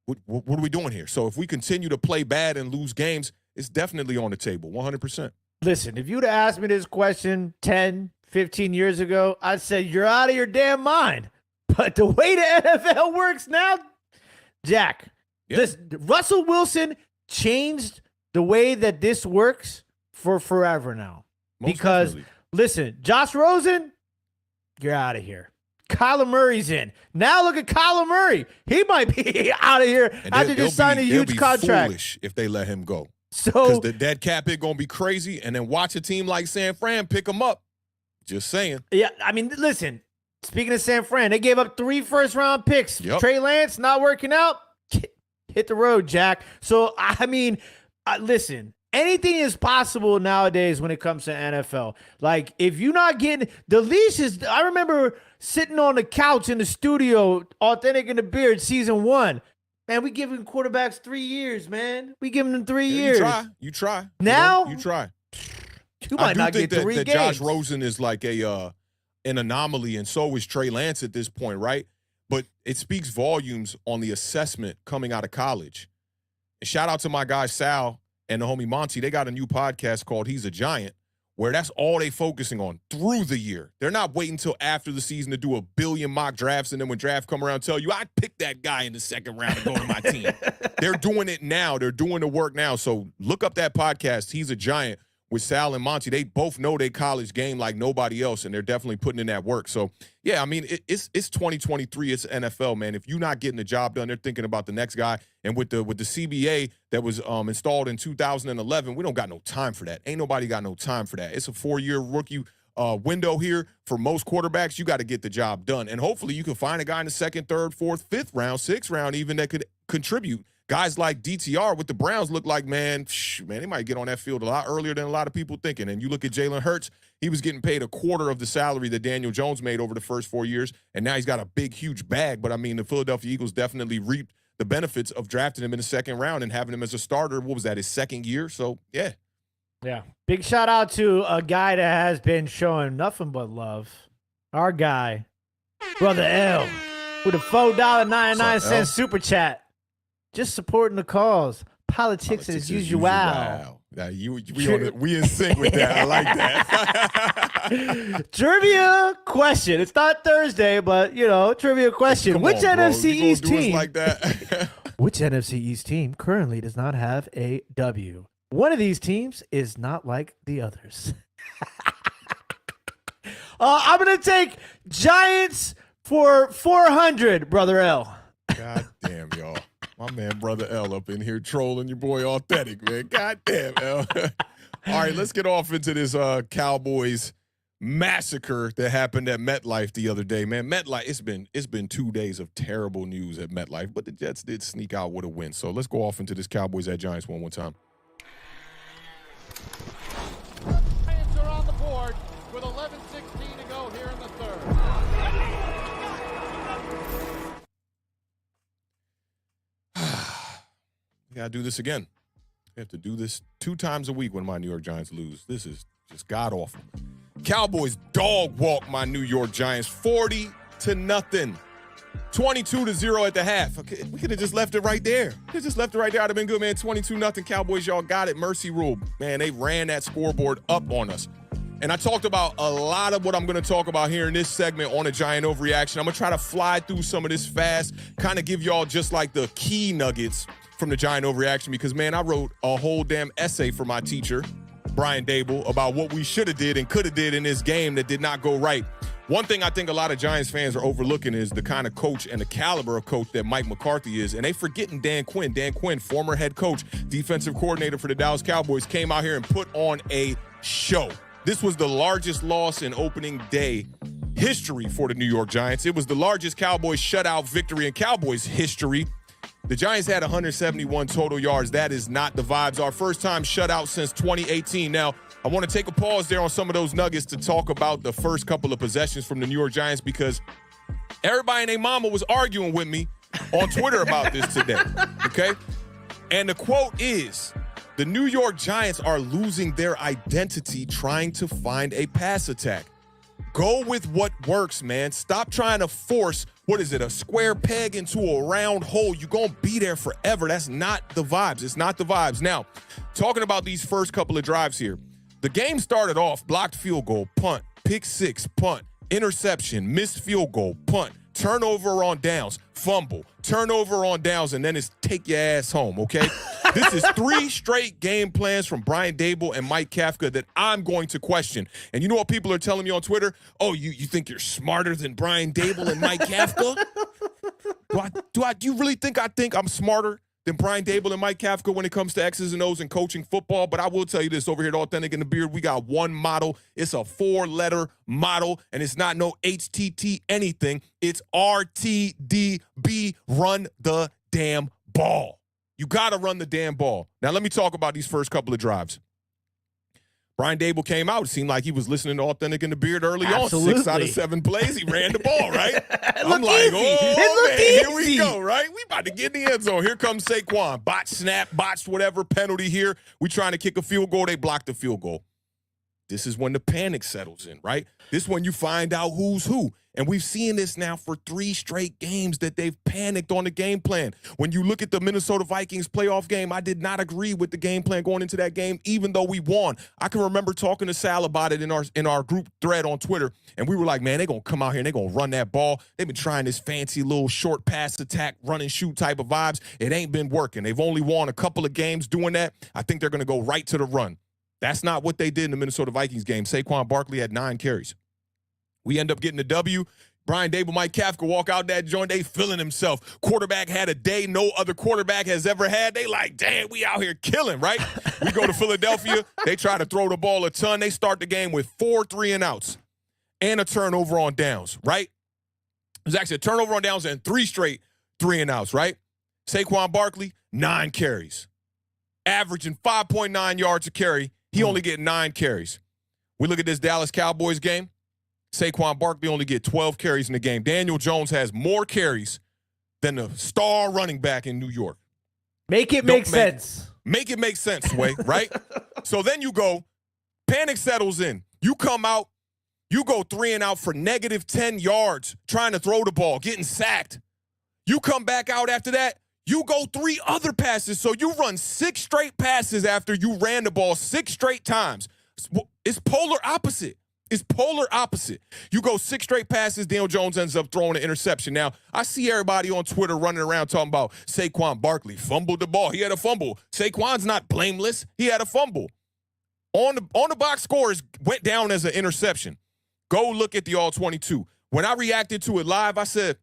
What are we doing here? So if we continue to play bad and lose games, it's definitely on the table, 100%. Listen, if you'd have asked me this question 10, 15 years ago, I'd say you're out of your damn mind. But the way the NFL works now, Jack, listen, Russell Wilson changed the way that this works for forever now. Listen, Josh Rosen, you're out of here. Kyler Murray's in. Now look at Kyler Murray. He might be out of here after just signing a huge contract. Foolish if they let him go. So because the dead cap hit gonna be crazy, and then watch a team like San Fran pick him up. Just saying. Yeah, I mean, listen. Speaking of San Fran, they gave up 3 first-round picks. Yep. Trey Lance not working out. Hit the road, Jack. So I mean, listen. Anything is possible nowadays when it comes to NFL. Like, if you're not getting the leashes, I remember sitting on the couch in the studio, Awthentik and The Beard, season 1. Man, we giving quarterbacks 3 years, man. We giving them 3 Yeah, years. You try. Now? You try. You might not think get 3 that games. Josh Rosen is like an anomaly, and so is Trey Lance at this point, right? But it speaks volumes on the assessment coming out of college. And shout out to my guy Sal and the homie Monty. They got a new podcast called He's a Giant, where that's all they focusing on through the year. They're not waiting until after the season to do a billion mock drafts, and then when draft come around, tell you, I picked that guy in the second round to go to my team. They're doing it now. They're doing the work now. So look up that podcast, He's a Giant, with Sal and Monty. They both know their college game like nobody else, and they're definitely putting in that work. So, yeah, I mean, it's 2023. It's NFL, man. If you're not getting the job done, they're thinking about the next guy. And with the CBA that was installed in 2011, we don't got no time for that. Ain't nobody got no time for that. It's a 4-year rookie window here for most quarterbacks. You got to get the job done. And hopefully you can find a guy in the 2nd, 3rd, 4th, 5th round, 6th round even that could contribute. Guys like DTR with the Browns look like, man, they might get on that field a lot earlier than a lot of people thinking. And you look at Jalen Hurts, he was getting paid a quarter of the salary that Daniel Jones made over the first 4 years, and now he's got a big, huge bag. But, I mean, the Philadelphia Eagles definitely reaped the benefits of drafting him in the 2nd round and having him as a starter. What was that, his 2nd year? So, yeah. Yeah. Big shout out to a guy that has been showing nothing but love. Our guy, Brother L, with a $4.99 super chat. Just supporting the cause. Politics as usual. Wow. Now we in sync with that. I like that. Trivia question. It's not Thursday, but, trivia question. Come Which on, NFC bro. East do us team? like that? Which NFC East team currently does not have a W? One of these teams is not like the others. I'm going to take Giants for 400, Brother L. God damn, y'all. My man, Brother L, up in here trolling your boy Awthentic, man. God damn, L. All right, let's get off into this Cowboys massacre that happened at MetLife the other day, man. MetLife, it's been 2 days of terrible news at MetLife, but the Jets did sneak out with a win. So let's go off into this Cowboys at Giants one more time. Giants are on the board with 11:16 to go here in the 3rd. We gotta do this again. We have to do this 2 times a week when my New York Giants lose. This is just god-awful. Cowboys dog walk my New York Giants 40-0. 22-0 at the half. Okay, we could have just left it right there. I'd have been good, man. 22-0 Cowboys, y'all got it. Mercy rule. Man, they ran that scoreboard up on us. And I talked about a lot of what I'm going to talk about here in this segment on a Giant Overreaction. I'm going to try to fly through some of this fast, kind of give y'all just like the key nuggets from the Giant Overreaction because, man, I wrote a whole damn essay for my teacher, Brian Dable, about what we should have did and could have did in this game that did not go right. One thing I think a lot of Giants fans are overlooking is the kind of coach and the caliber of coach that Mike McCarthy is, and they forgetting Dan Quinn. Dan Quinn, former head coach, defensive coordinator for the Dallas Cowboys, came out here and put on a show. This was the largest loss in opening day history for the New York Giants. It was the largest Cowboys shutout victory in Cowboys history. The Giants had 171 total yards. That is not the vibes. Our first time shutout since 2018. Now, I want to take a pause there on some of those nuggets to talk about the first couple of possessions from the New York Giants because everybody and their mama was arguing with me on Twitter about this today, okay? And the quote is, the New York Giants are losing their identity trying to find a pass attack. Go with what works, man. Stop trying to force, a square peg into a round hole. You're going to be there forever. That's not the vibes. It's not the vibes. Now, talking about these first couple of drives here, the game started off blocked field goal, punt, pick six, punt, interception, missed field goal, punt, turnover on downs, fumble, turnover on downs, and then it's take your ass home, okay? This is 3 straight game plans from Brian Dable and Mike Kafka that I'm going to question. And you know what people are telling me on Twitter? Oh, you think you're smarter than Brian Dable and Mike Kafka? Do you really think I'm smarter than Brian Dable and Mike Kafka when it comes to X's and O's and coaching football? But I will tell you this, over here at Awthentik and The Beard, we got one model. It's a 4-letter model, and it's not no HTT anything. It's RTDB, run the damn ball. You got to run the damn ball. Now, let me talk about these first couple of drives. Brian Dable came out. It seemed like he was listening to Awthentik and The Beard early Absolutely. on. 6 out of 7 plays, he ran the ball, right? I'm looked like, easy. oh, It looked man, here we easy. go, right? We about to get in the end zone. Here comes Saquon. Botch snap, botched whatever, penalty here. We trying to kick a field goal. They blocked the field goal. This is when the panic settles in, right? This is when you find out who's who. And we've seen this now for 3 straight games that they've panicked on the game plan. When you look at the Minnesota Vikings playoff game, I did not agree with the game plan going into that game, even though we won. I can remember talking to Sal about it in our group thread on Twitter, and we were like, man, they're going to come out here and they're going to run that ball. They've been trying this fancy little short pass attack, run and shoot type of vibes. It ain't been working. They've only won a couple of games doing that. I think they're going to go right to the run. That's not what they did in the Minnesota Vikings game. Saquon Barkley had 9 carries. We end up getting the W. Brian Dable, Mike Kafka walk out that joint. They feeling himself. Quarterback had a day no other quarterback has ever had. They like, damn, we out here killing, right? We go to Philadelphia. They try to throw the ball a ton. They start the game with 4 3-and-outs and a turnover on downs, right? It was actually a turnover on downs and 3 straight 3-and-outs, right? Saquon Barkley, 9 carries. Averaging 5.9 yards a carry. He only get 9 carries. We look at this Dallas Cowboys game. Saquon Barkley only get 12 carries in the game. Daniel Jones has more carries than the star running back in New York. Make it make sense. Make it make sense, Sway, right? So then you go, panic settles in. You come out, you go 3-and-out for negative 10 yards trying to throw the ball, getting sacked. You come back out after that, you go 3 other passes. So you run 6 straight passes after you ran the ball 6 straight times. It's polar opposite. It's polar opposite. You go 6 straight passes, Daniel Jones ends up throwing an interception. Now, I see everybody on Twitter running around talking about Saquon Barkley fumbled the ball. He had a fumble. Saquon's not blameless. He had a fumble. On the box scores went down as an interception. Go look at the All-22. When I reacted to it live, I said,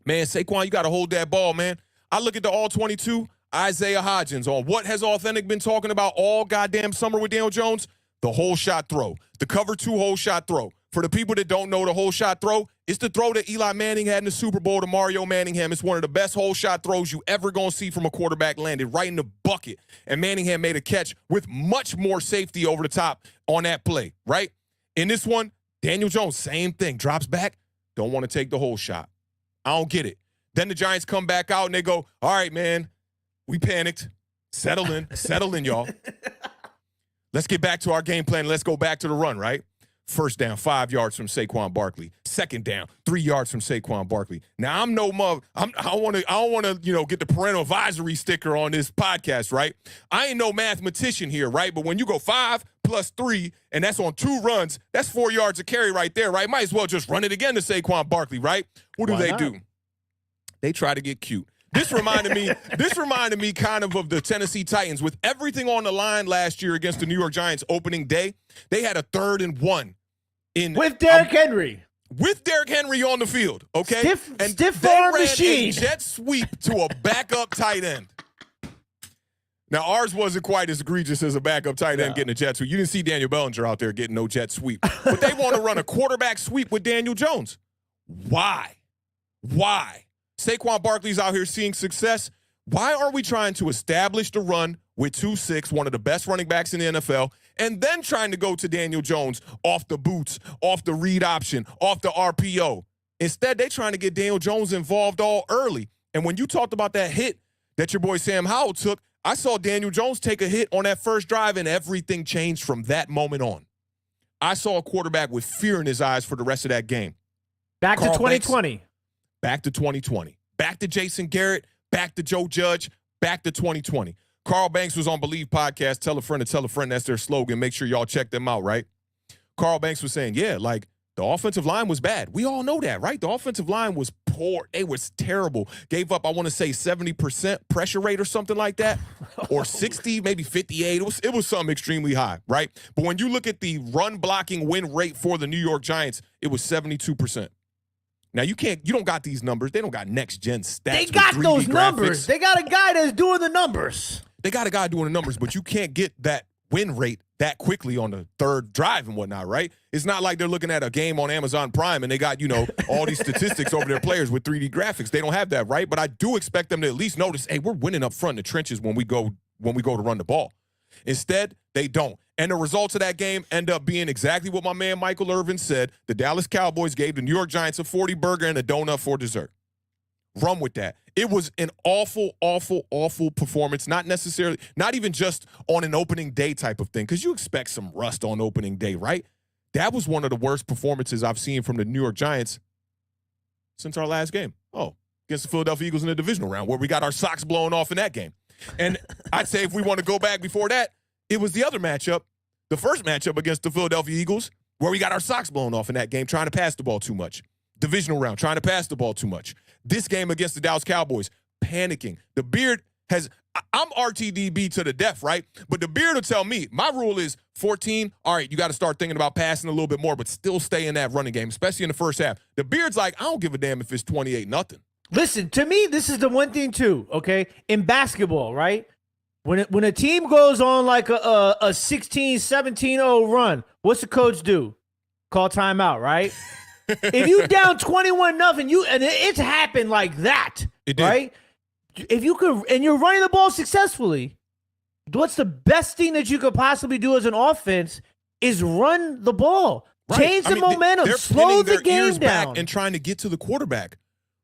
man, Saquon, you got to hold that ball, man. I look at the All-22, Isaiah Hodgins on what has Awthentik been talking about all goddamn summer with Daniel Jones? The whole shot throw. The cover 2 whole shot throw. For the people that don't know the whole shot throw, it's the throw that Eli Manning had in the Super Bowl to Mario Manningham. It's one of the best whole shot throws you ever going to see from a quarterback, landed right in the bucket. And Manningham made a catch with much more safety over the top on that play, right? In this one, Daniel Jones, same thing. Drops back, don't want to take the whole shot. I don't get it. Then the Giants come back out and they go, all right, man, we panicked. Settle in, y'all. Let's get back to our game plan. Let's go back to the run, right? First down, 5 yards from Saquon Barkley. Second down, 3 yards from Saquon Barkley. Now I don't want to, get the parental advisory sticker on this podcast, right? I ain't no mathematician here, right? But when you go 5 plus 3, and that's on 2 runs, that's 4 yards of carry right there, right? Might as well just run it again to Saquon Barkley, right? What do they do? They try to get cute. This reminded me kind of the Tennessee Titans. With everything on the line last year against the New York Giants opening day, they had a 3rd and 1 with Derrick Henry. With Derrick Henry on the field, okay? Stiff arm machine. A jet sweep to a backup tight end. Now, ours wasn't quite as egregious as a backup tight end getting a jet sweep. You didn't see Daniel Bellinger out there getting no jet sweep. But they want to run a quarterback sweep with Daniel Jones. Why? Saquon Barkley's out here seeing success. Why are we trying to establish the run with 2-6, one of the best running backs in the NFL, and then trying to go to Daniel Jones off the boots, off the read option, off the RPO? Instead, they're trying to get Daniel Jones involved all early. And when you talked about that hit that your boy Sam Howell took, I saw Daniel Jones take a hit on that first drive, and everything changed from that moment on. I saw a quarterback with fear in his eyes for the rest of that game. Back to 2020. Back to 2020. Back to Jason Garrett. Back to Joe Judge. Back to 2020. Carl Banks was on Believe Podcast. Tell a friend to tell a friend. That's their slogan. Make sure y'all check them out, right? Carl Banks was saying, yeah, like the offensive line was bad. We all know that, right? The offensive line was poor. It was terrible. Gave up, I want to say, 70% pressure rate or something like that. Or 60, maybe 58. It was something extremely high, right? But when you look at the run blocking win rate for the New York Giants, it was 72%. Now, you don't got these numbers. They don't got next-gen stats. They got those numbers. They got a guy that's doing the numbers. They got a guy doing the numbers, but you can't get that win rate that quickly on the 3rd drive and whatnot, right? It's not like they're looking at a game on Amazon Prime and they got, all these statistics over their players with 3D graphics. They don't have that, right? But I do expect them to at least notice, hey, we're winning up front in the trenches when we go to run the ball. Instead, they don't. And the results of that game end up being exactly what my man Michael Irvin said. The Dallas Cowboys gave the New York Giants a 40 burger and a donut for dessert. Run with that. It was an awful, awful, awful performance. Not necessarily, not even just on an opening day type of thing, because you expect some rust on opening day, right? That was one of the worst performances I've seen from the New York Giants since our last game. Oh, against the Philadelphia Eagles in the divisional round, where we got our socks blown off in that game. And I'd say if we want to go back before that, it was the other matchup, the first matchup against the Philadelphia Eagles, where we got our socks blown off in that game, trying to pass the ball too much. Divisional round, trying to pass the ball too much. This game against the Dallas Cowboys, panicking. The Beard has, I'm RTDB to the death, right? But the Beard will tell me, my rule is 14. All right, you got to start thinking about passing a little bit more, but still stay in that running game, especially in the first half. The Beard's like, I don't give a damn if it's 28-0. Listen, to me, this is the one thing too, okay? In basketball, right? When a team goes on like a 16-17-0 run, what's the coach do? Call timeout, right? If you down 21-0, and it's happened like that, right? If you could, and you're running the ball successfully, what's the best thing that you could possibly do as an offense is run the ball. Right. Change the momentum, slow the game down. Back and trying to get to the quarterback.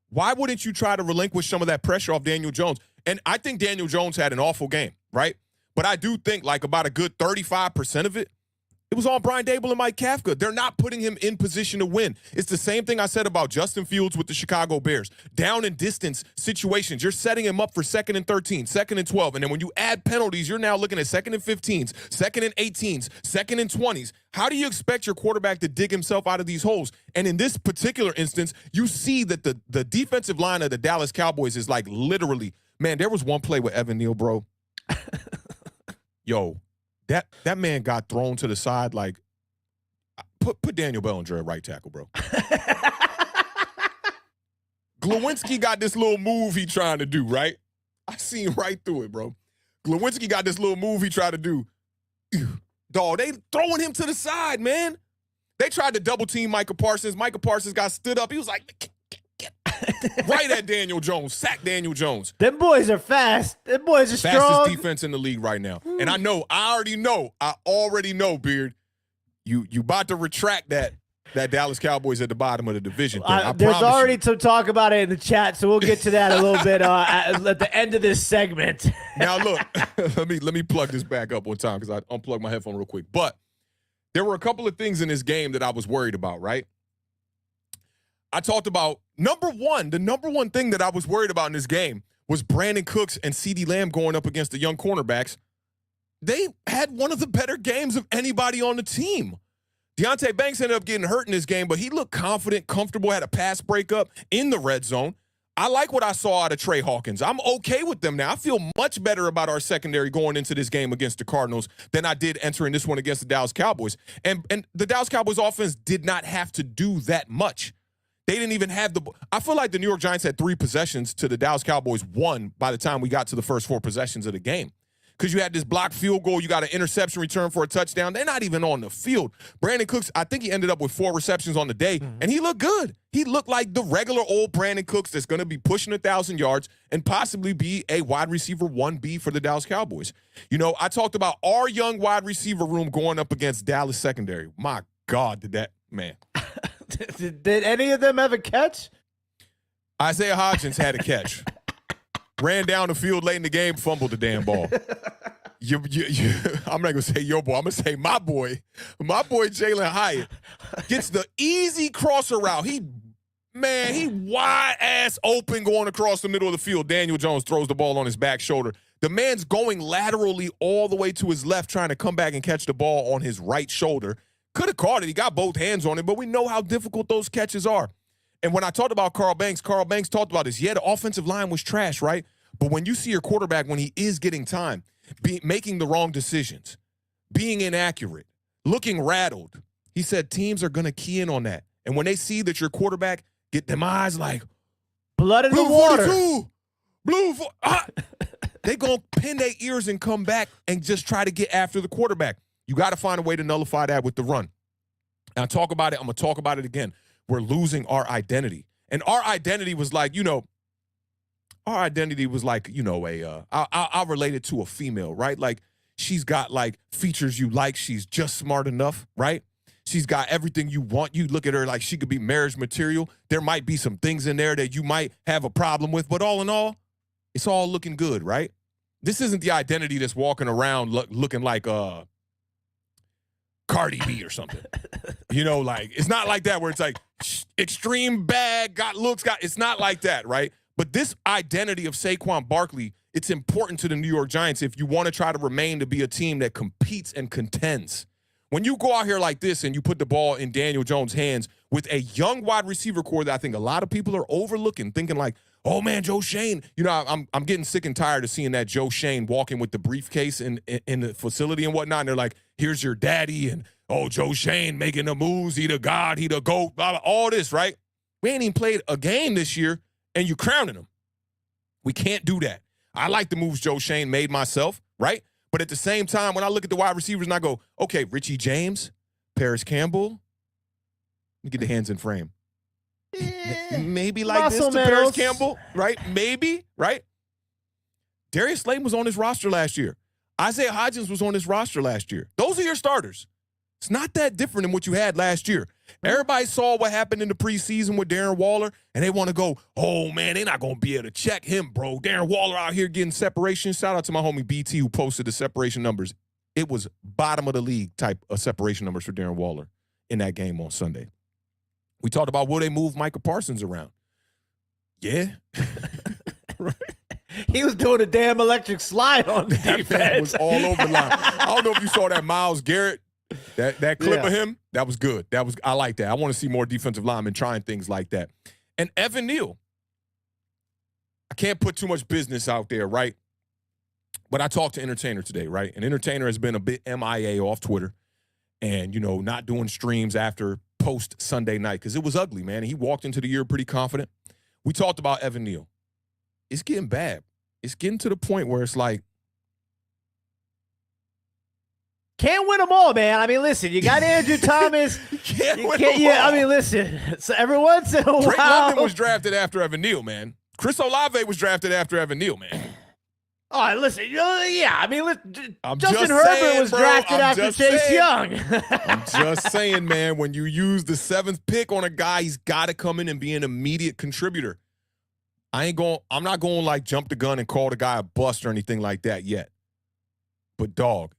Why wouldn't you try to relinquish some of that pressure off Daniel Jones? And I think Daniel Jones had an awful game, right? But I do think like about a good 35% of it was on Brian Dable and Mike Kafka. They're not putting him in position to win. It's the same thing I said about Justin Fields with the Chicago Bears. Down and distance situations, you're setting him up for 2nd and 13, 2nd and 12. And then when you add penalties, you're now looking at 2nd and 15s, 2nd and 18s, 2nd and 20s. How do you expect your quarterback to dig himself out of these holes? And in this particular instance, you see that the defensive line of the Dallas Cowboys is like literally, man, there was one play with Evan Neal, bro. Yo. That man got thrown to the side like put Daniel Bellinger at right tackle, bro. Glowinski got this little move he trying to do, right? I seen right through it, bro. Glowinski got this little move he tried to do. Dog, they throwing him to the side, man. They tried to double team Micah Parsons. Micah Parsons got stood up. He was like, get right at Daniel Jones. Sack Daniel Jones. Them boys are fast. Them boys are strong. Fastest defense in the league right now. And I already know, Beard, you about to retract that Dallas Cowboys at the bottom of the division thing. There's already some talk about it in the chat, so we'll get to that a little bit at the end of this segment. Now, look, let me plug this back up one time because I unplugged my headphone real quick. But there were a couple of things in this game that I was worried about, right? I talked about the number one thing that I was worried about in this game was Brandon Cooks and CeeDee Lamb going up against the young cornerbacks. They had one of the better games of anybody on the team. Deonte Banks ended up getting hurt in this game, but he looked confident, comfortable, had a pass breakup in the red zone. I like what I saw out of Trey Hawkins. I'm okay with them now. I feel much better about our secondary going into this game against the Cardinals than I did entering this one against the Dallas Cowboys. And the Dallas Cowboys offense did not have to do that much. They didn't even have I feel like the New York Giants had 3 possessions to the Dallas Cowboys 1 by the time we got to the first 4 possessions of the game. Because you had this blocked field goal, you got an interception return for a touchdown. They're not even on the field. Brandon Cooks, I think he ended up with 4 receptions on the day, and he looked good. He looked like the regular old Brandon Cooks that's going to be pushing 1,000 yards and possibly be a wide receiver 1B for the Dallas Cowboys. You know, I talked about our young wide receiver room going up against Dallas secondary. My God, did that, man. Did any of them have a catch? Isaiah Hodgins had a catch. Ran down the field late in the game, fumbled the damn ball. I'm not going to say your boy. I'm going to say my boy. My boy Jalen Hyatt gets the easy crosser route. He wide ass open going across the middle of the field. Daniel Jones throws the ball on his back shoulder. The man's going laterally all the way to his left, trying to come back and catch the ball on his right shoulder. Could have caught it. He got both hands on it, but we know how difficult those catches are. And when I talked about Carl Banks talked about this. Yeah, the offensive line was trash, right? But when you see your quarterback, when he is getting time, making the wrong decisions, being inaccurate, looking rattled, he said teams are going to key in on that. And when they see that your quarterback get them eyes like, blood in the water. 42, they going to pin their ears and come back and just try to get after the quarterback. You got to find a way to nullify that with the run. And I talk about it. I'm going to talk about it again. We're losing our identity. And our identity was like, I'll relate it to a female, right? Like She's got like features you like. She's just smart enough, right? She's got everything you want. You look at her like she could be marriage material. There might be some things in there that you might have a problem with, but all in all, it's all looking good, right? This isn't the identity that's walking around looking like Cardi B or something. You know, like, it's not like that where it's like extreme bad, it's not like that, right? But this identity of Saquon Barkley, it's important to the New York Giants if you want to try to remain to be a team that competes and contends. When you go out here like this and you put the ball in Daniel Jones' hands with a young wide receiver core that I think a lot of people are overlooking, thinking like, oh, man, Joe Shane. You know, I'm getting sick and tired of seeing that Joe Shane walking with the briefcase in the facility and whatnot. And they're like, here's your daddy. And, oh, Joe Shane making the moves. He the God. He the GOAT. Blah, blah, all this, right? We ain't even played a game this year, and you crowning him. We can't do that. I like the moves Joe Shane made myself, right? But at the same time, when I look at the wide receivers and I go, okay, Richie James, Paris Campbell, let me get the hands in frame. Maybe like Muscle this to Paris medals. Campbell, right? Maybe, right? Darius Slayton was on his roster last year. Isaiah Hodgins was on his roster last year. Those are your starters. It's not that different than what you had last year. Everybody saw what happened in the preseason with Darren Waller, and they want to go, oh, man, they're not going to be able to check him, bro. Darren Waller out here getting separation. Shout out to my homie BT who posted the separation numbers. It was bottom of the league type of separation numbers for Darren Waller in that game on Sunday. We talked about will they move Micah Parsons around? Yeah. Right. He was doing a damn electric slide on That man defense. was all over the line. I don't know if you saw that Myles Garrett, that clip of him. That was good. I like that. I want to see more defensive linemen trying things like that. And Evan Neal, I can't put too much business out there, right? But I talked to Entertainer today, right? And Entertainer has been a bit MIA off Twitter and, you know, not doing streams after post Sunday night because it was ugly, man. He walked into the year pretty confident. We talked about Evan Neal. It's getting bad. It's getting to the point where it's like, Can't win them all, man. I mean, listen, you got Andrew Thomas. can't win them all. I mean, listen. So every once in a while, Drake London was drafted after Evan Neal, man. Chris Olave was drafted after Evan Neal, man. Oh, listen. Yeah, I mean, I'm Justin just Herbert saying, was bro. drafted I'm after just Chase saying. Young. I'm just saying, man, when you use the 7th pick on a guy, he's got to come in and be an immediate contributor. I'm not going like jump the gun and call the guy a bust or anything like that yet. But dog,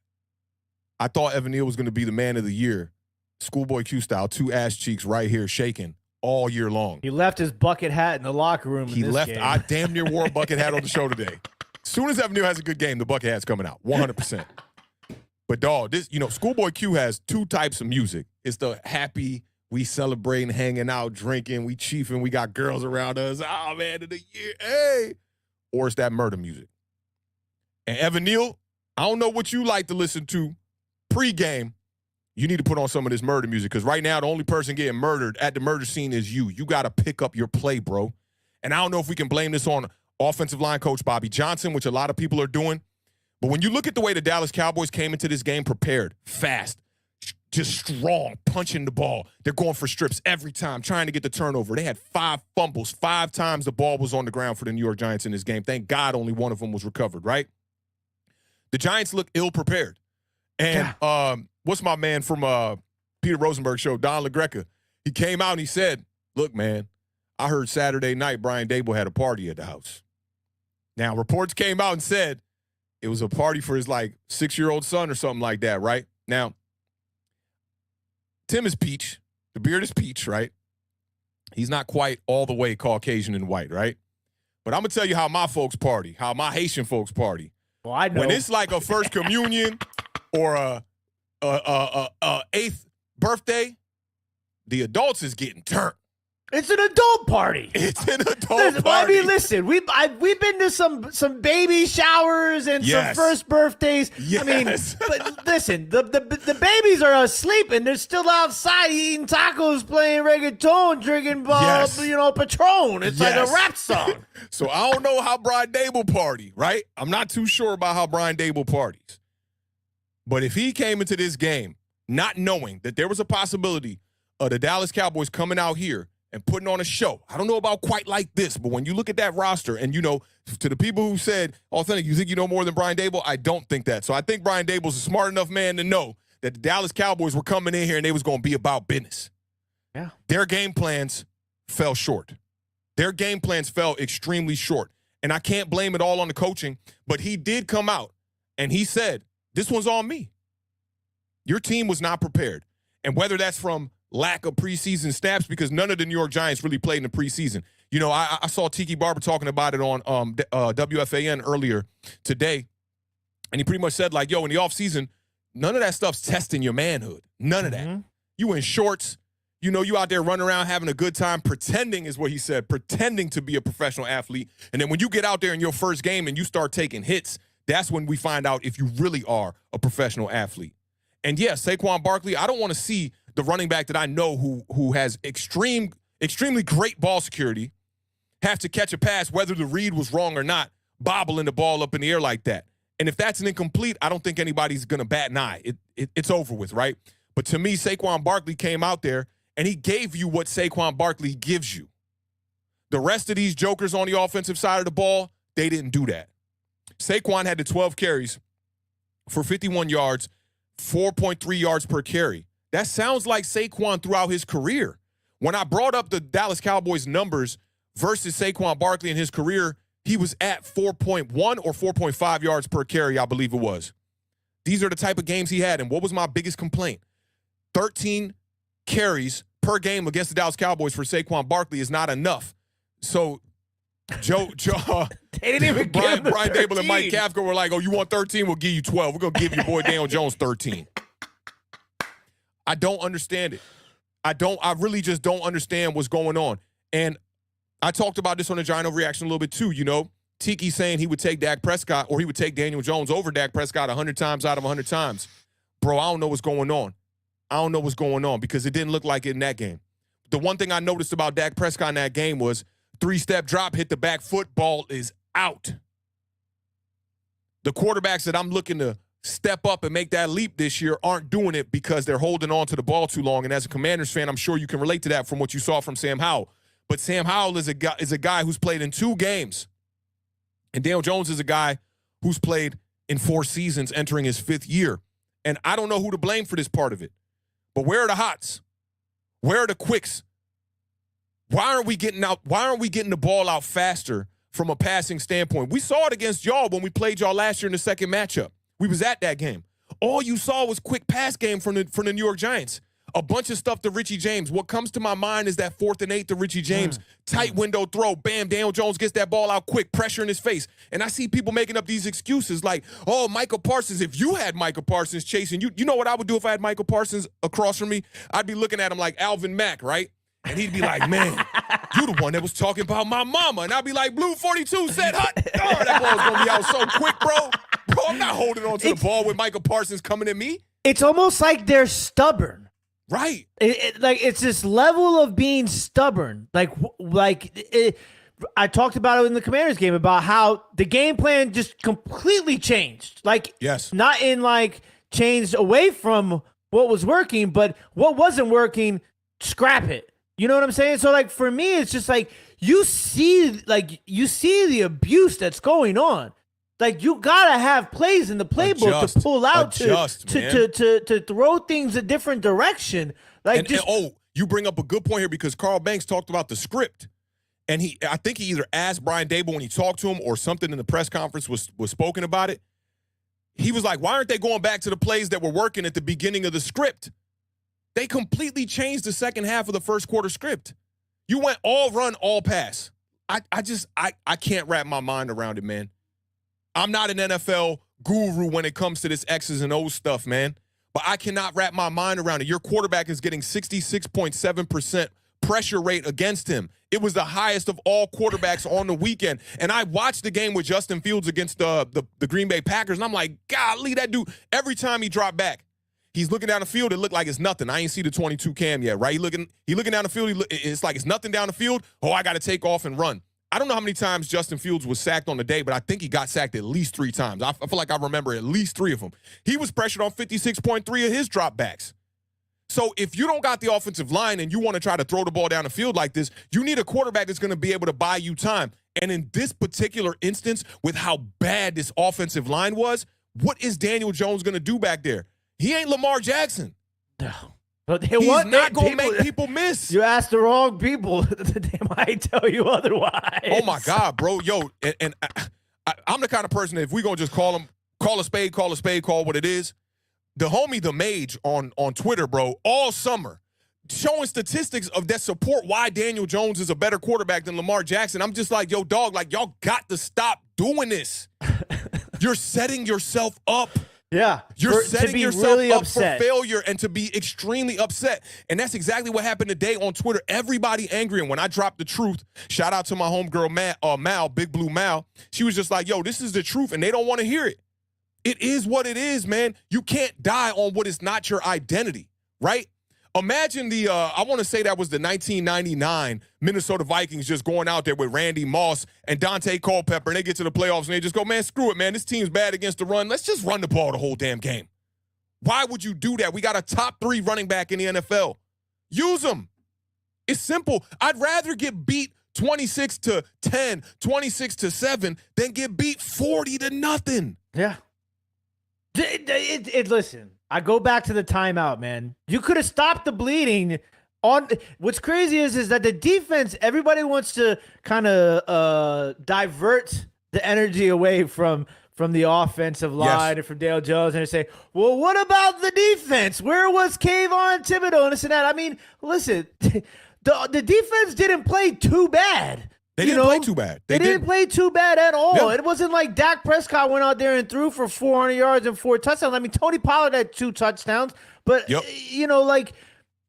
I thought Evan Neal was going to be the man of the year. Schoolboy Q style, 2 ass cheeks right here shaking all year long. He left his bucket hat in the locker room. He in this left. game. I damn near wore a bucket hat on the show today. As soon as Evan Neal has a good game, the bucket hat's coming out, 100%. But dog, this, Schoolboy Q has 2 types of music. It's the happy, we celebrating, hanging out, drinking, we chiefing, we got girls around us. Oh man, of the year, hey. Or it's that murder music. And Evan Neal, I don't know what you like to listen to pre-game. You need to put on some of this murder music because right now the only person getting murdered at the murder scene is you. You got to pick up your play, bro. And I don't know if we can blame this on offensive line coach Bobby Johnson, which a lot of people are doing. But when you look at the way the Dallas Cowboys came into this game prepared, fast, just strong, punching the ball. They're going for strips every time, trying to get the turnover. They had 5 fumbles. 5 times the ball was on the ground for the New York Giants in this game. Thank God only one of them was recovered, right? The Giants look ill-prepared. And what's my man from Peter Rosenberg show, Don LaGreca? He came out and he said, look, man, I heard Saturday night Brian Dable had a party at the house. Now, reports came out and said it was a party for his, 6-year-old son or something like that, right? Now, Tim is peach. The beard is peach, right? He's not quite all the way Caucasian and white, right? But I'm going to tell you how my folks party, how my Haitian folks party. Well, I know. When it's like a first communion or a 8th birthday, the adults is getting turned. It's an adult party. It's an adult Listen, party. I mean, listen, we've been to some baby showers and Yes. some first birthdays. Yes. I mean, but listen, the babies are asleep and they're still outside eating tacos, playing reggaeton, drinking Yes. Patron. It's like Yes. a rap song. So I don't know how Brian Dable party, right? I'm not too sure about how Brian Dable parties. But if he came into this game not knowing that there was a possibility of the Dallas Cowboys coming out here and putting on a show. I don't know about quite like this, but when you look at that roster and, to the people who said, Awthentik, you think you know more than Brian Daboll? I don't think that. So I think Brian Daboll's a smart enough man to know that the Dallas Cowboys were coming in here and they was going to be about business. Yeah. Their game plans fell short. Their game plans fell extremely short. And I can't blame it all on the coaching, but he did come out and he said, this one's on me. Your team was not prepared. And whether that's from lack of preseason snaps, because none of the New York Giants really played in the preseason. I saw Tiki Barber talking about it on WFAN earlier today, and he pretty much said, like, yo, in the offseason, none of that stuff's testing your manhood. None of that. You in shorts. You out there running around having a good time, pretending is what he said, pretending to be a professional athlete. And then when you get out there in your first game and you start taking hits, that's when we find out if you really are a professional athlete. And yes, Saquon Barkley, I don't want to see the running back that I know who has extremely great ball security have to catch a pass, whether the read was wrong or not, bobbling the ball up in the air like that. And if that's an incomplete, I don't think anybody's going to bat an eye. It's over with, right? But to me, Saquon Barkley came out there, and he gave you what Saquon Barkley gives you. The rest of these jokers on the offensive side of the ball, they didn't do that. Saquon had the 12 carries for 51 yards, 4.3 yards per carry. That sounds like Saquon throughout his career. When I brought up the Dallas Cowboys numbers versus Saquon Barkley in his career, he was at 4.1 or 4.5 yards per carry, I believe it was. These are the type of games he had. And what was my biggest complaint? 13 carries per game against the Dallas Cowboys for Saquon Barkley is not enough. So Joe they didn't even Brian Daboll and Mike Kafka were like, oh, you want 13? We'll give you 12. We're going to give your boy Daniel Jones 13. I don't understand it. I really just don't understand what's going on. And I talked about this on the Giant Overreaction a little bit too, Tiki saying he would take Dak Prescott or he would take Daniel Jones over Dak Prescott 100 times out of 100 times. Bro, I don't know what's going on. I don't know what's going on because it didn't look like it in that game. The one thing I noticed about Dak Prescott in that game was 3-step drop, hit the back foot, ball is out. The quarterbacks that I'm looking to step up and make that leap this year aren't doing it because they're holding on to the ball too long. And as a Commanders fan, I'm sure you can relate to that from what you saw from Sam Howell. But Sam Howell is a guy who's played in 2 games. And Daniel Jones is a guy who's played in 4 seasons entering his 5th year. And I don't know who to blame for this part of it. But where are the hots? Where are the quicks? Why aren't we getting out? Why aren't we getting the ball out faster from a passing standpoint? We saw it against y'all when we played y'all last year in the second matchup. We was at that game. All you saw was quick pass game from the New York Giants. A bunch of stuff to Richie James. What comes to my mind is that 4th and 8 to Richie James. Tight window throw. Bam, Daniel Jones gets that ball out quick. Pressure in his face. And I see people making up these excuses like, oh, Michael Parsons. If you had Michael Parsons chasing you, you know what I would do if I had Michael Parsons across from me? I'd be looking at him like Alvin Mack, right? And he'd be like, man, you the one that was talking about my mama. And I'd be like, Blue 42 said, hut. Oh, that ball's going to be out so quick, bro. Bro, I'm not holding on to the ball with Michael Parsons coming at me. It's almost like they're stubborn. Right. It's this level of being stubborn. I talked about it in the Commanders game about how the game plan just completely changed. Yes. Not in changed away from what was working, but what wasn't working, scrap it. You know what I'm saying? So for me, it's just you see the abuse that's going on. You gotta have plays in the playbook to pull out to throw things a different direction. You bring up a good point here because Carl Banks talked about the script, and I think he either asked Brian Daboll when he talked to him or something in the press conference was spoken about it. He was like, "Why aren't they going back to the plays that were working at the beginning of the script?" They completely changed the second half of the first quarter script. You went all run, all pass. I can't wrap my mind around it, man. I'm not an NFL guru when it comes to this X's and O's stuff, man. But I cannot wrap my mind around it. Your quarterback is getting 66.7% pressure rate against him. It was the highest of all quarterbacks on the weekend. And I watched the game with Justin Fields against the Green Bay Packers, and I'm like, golly, that dude, every time he dropped back, he's looking down the field, it looked like it's nothing. I ain't see the 22 cam yet, right? He looking down the field, it's like it's nothing down the field. Oh, I got to take off and run. I don't know how many times Justin Fields was sacked on the day, but I think he got sacked at least 3 times. I feel like I remember at least 3 of them. He was pressured on 56.3 of his dropbacks. So if you don't got the offensive line and you want to try to throw the ball down the field like this, you need a quarterback that's going to be able to buy you time. And in this particular instance, with how bad this offensive line was, what is Daniel Jones going to do back there? He ain't Lamar Jackson. No. But he's not going to make people miss. You asked the wrong people. They might tell you otherwise. Oh, my God, bro. Yo, and I'm the kind of person that if we're going to just call a spade, call what it is. The homie, the Mage, on Twitter, bro, all summer, showing statistics of that support why Daniel Jones is a better quarterback than Lamar Jackson. I'm just like, yo, dog, like, y'all got to stop doing this. You're setting yourself up. Yeah. You're setting yourself really up for failure and to be extremely upset. And that's exactly what happened today on Twitter. Everybody angry. And when I dropped the truth, shout out to my homegirl, Mal, Big Blue Mal, she was just like, yo, this is the truth, and they don't want to hear it. It is what it is, man. You can't die on what is not your identity, right? Imagine I want to say that was the 1999 Minnesota Vikings just going out there with Randy Moss and Dante Culpepper, and they get to the playoffs, and they just go, man, screw it, man. This team's bad against the run. Let's just run the ball the whole damn game. Why would you do that? We got a top 3 running back in the NFL. Use them. It's simple. I'd rather get beat 26-10, 26-7 than get beat 40-0. Yeah. Listen, I go back to the timeout, man. You could have stopped the bleeding. What's crazy is that the defense, everybody wants to kind of divert the energy away from the offensive line and from Dale Jones, and they say, well, what about the defense? Where was Kayvon Thibodeau and this and that? I mean, listen, the defense didn't play too bad. They didn't play too bad. They didn't play too bad at all. Yeah. It wasn't like Dak Prescott went out there and threw for 400 yards and 4 touchdowns. I mean, Tony Pollard had 2 touchdowns. But, like,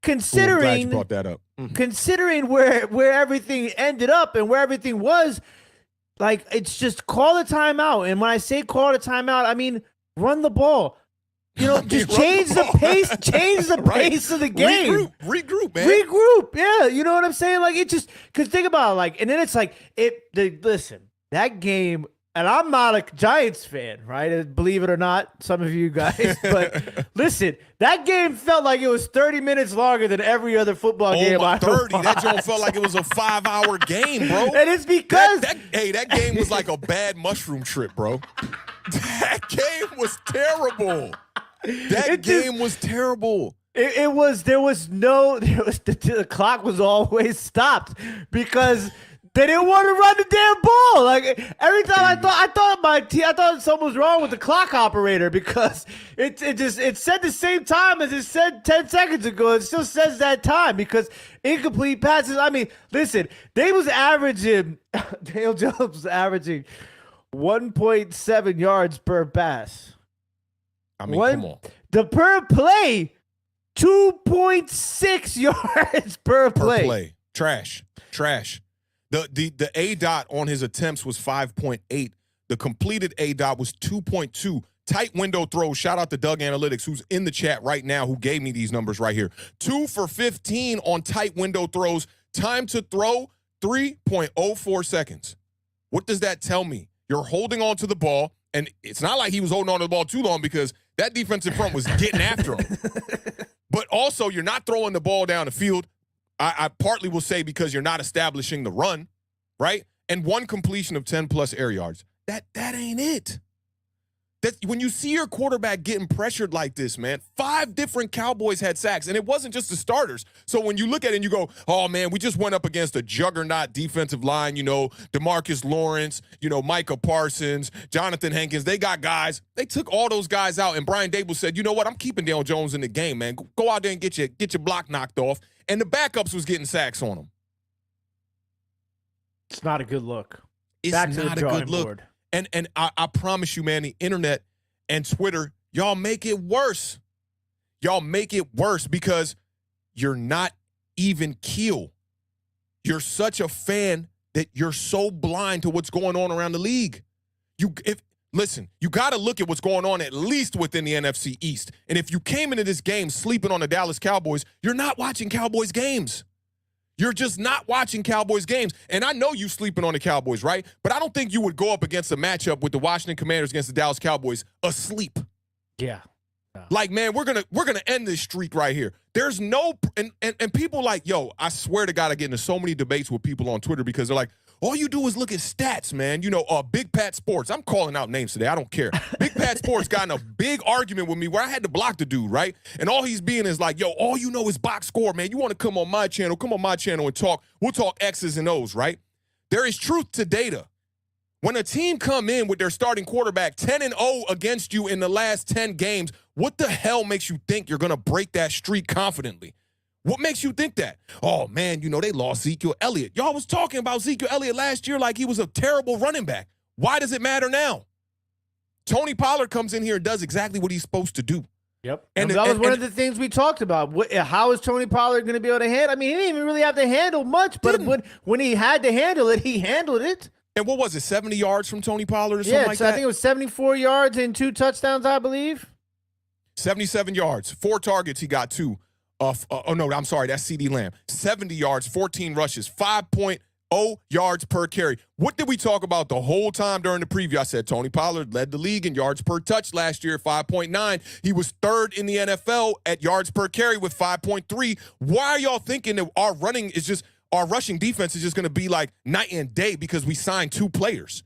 considering I'm glad you brought that up. Considering where everything ended up and where everything was, like, it's just call the timeout. And when I say call the timeout, I mean run the ball. Just change the pace. Change the pace of the game. Regroup, man. Regroup. Yeah, you know what I'm saying? Like, it just because think about it, like, and then it's like listen, that game, and I'm not a Giants fan, right? Believe it or not, some of you guys, but listen, that game felt like it was 30 minutes longer than every other football game. 30. That joint felt like it was a 5-hour game, bro. And it's because that game was like a bbad mushroom trip, bro. That game was terrible. That game was terrible. The clock was always stopped because they didn't want to run the damn ball. Like every time I thought something was wrong with the clock operator because it said the same time as it said 10 seconds ago. It still says that time because incomplete passes. I mean, listen, Dale Jones was averaging 1.7 yards per pass. I mean, come on. The per play, 2.6 yards per play. Trash. The A-dot on his attempts was 5.8. The completed A-dot was 2.2. Tight window throws. Shout out to Doug Analytics, who's in the chat right now, who gave me these numbers right here. 2 for 15 on tight window throws. Time to throw, 3.04 seconds. What does that tell me? You're holding on to the ball, and it's not like he was holding on to the ball too long because that defensive front was getting after him. But also, you're not throwing the ball down the field. I partly will say because you're not establishing the run, right? And 1 completion of 10-plus air yards. That ain't it. When you see your quarterback getting pressured like this, man, 5 different Cowboys had sacks, and it wasn't just the starters. So when you look at it and you go, oh, man, we just went up against a juggernaut defensive line, DeMarcus Lawrence, Micah Parsons, Jonathan Hankins. They got guys. They took all those guys out, and Brian Dable said, you know what, I'm keeping Dale Jones in the game, man. Go out there and get your block knocked off. And the backups was getting sacks on him. It's not a good look. It's not a good look. Board. And I promise you, man, the internet and Twitter, y'all make it worse. Y'all make it worse because you're not even keel. You're such a fan that you're so blind to what's going on around the league. Listen, you got to look at what's going on at least within the NFC East. And if you came into this game sleeping on the Dallas Cowboys, you're not watching Cowboys games. You're just not watching Cowboys games. And I know you sleeping on the Cowboys, right? But I don't think you would go up against a matchup with the Washington Commanders against the Dallas Cowboys asleep. Yeah. Like, man, we're gonna end this streak right here. There's no and people like, yo, I swear to God, I get into so many debates with people on Twitter because they're like, all you do is look at stats, man. Big Pat Sports. I'm calling out names today. I don't care. Big Pat Sports got in a big argument with me where I had to block the dude, right? And all he's being is like, yo, all you know is box score, man. You want to come on my channel and talk. We'll talk X's and O's, right? There is truth to data. When a team come in with their starting quarterback 10-0 against you in the last 10 games, what the hell makes you think you're going to break that streak confidently? What makes you think that? Oh, man, they lost Ezekiel Elliott. Y'all was talking about Ezekiel Elliott last year like he was a terrible running back. Why does it matter now? Tony Pollard comes in here and does exactly what he's supposed to do. Yep. And that was one of the things we talked about. How is Tony Pollard going to be able to handle? I mean, he didn't even really have to handle much, but when he had to handle it, he handled it. And what was it, 70 yards from Tony Pollard or something like that? I think it was 74 yards and 2 touchdowns, I believe. 77 yards, 4 targets, he got 2. That's CeeDee Lamb. 70 yards, 14 rushes, 5.0 yards per carry. What did we talk about the whole time during the preview? I said Tony Pollard led the league in yards per touch last year at 5.9. He was 3rd in the NFL at yards per carry with 5.3. Why are y'all thinking that our rushing defense is just going to be like night and day because we signed 2 players?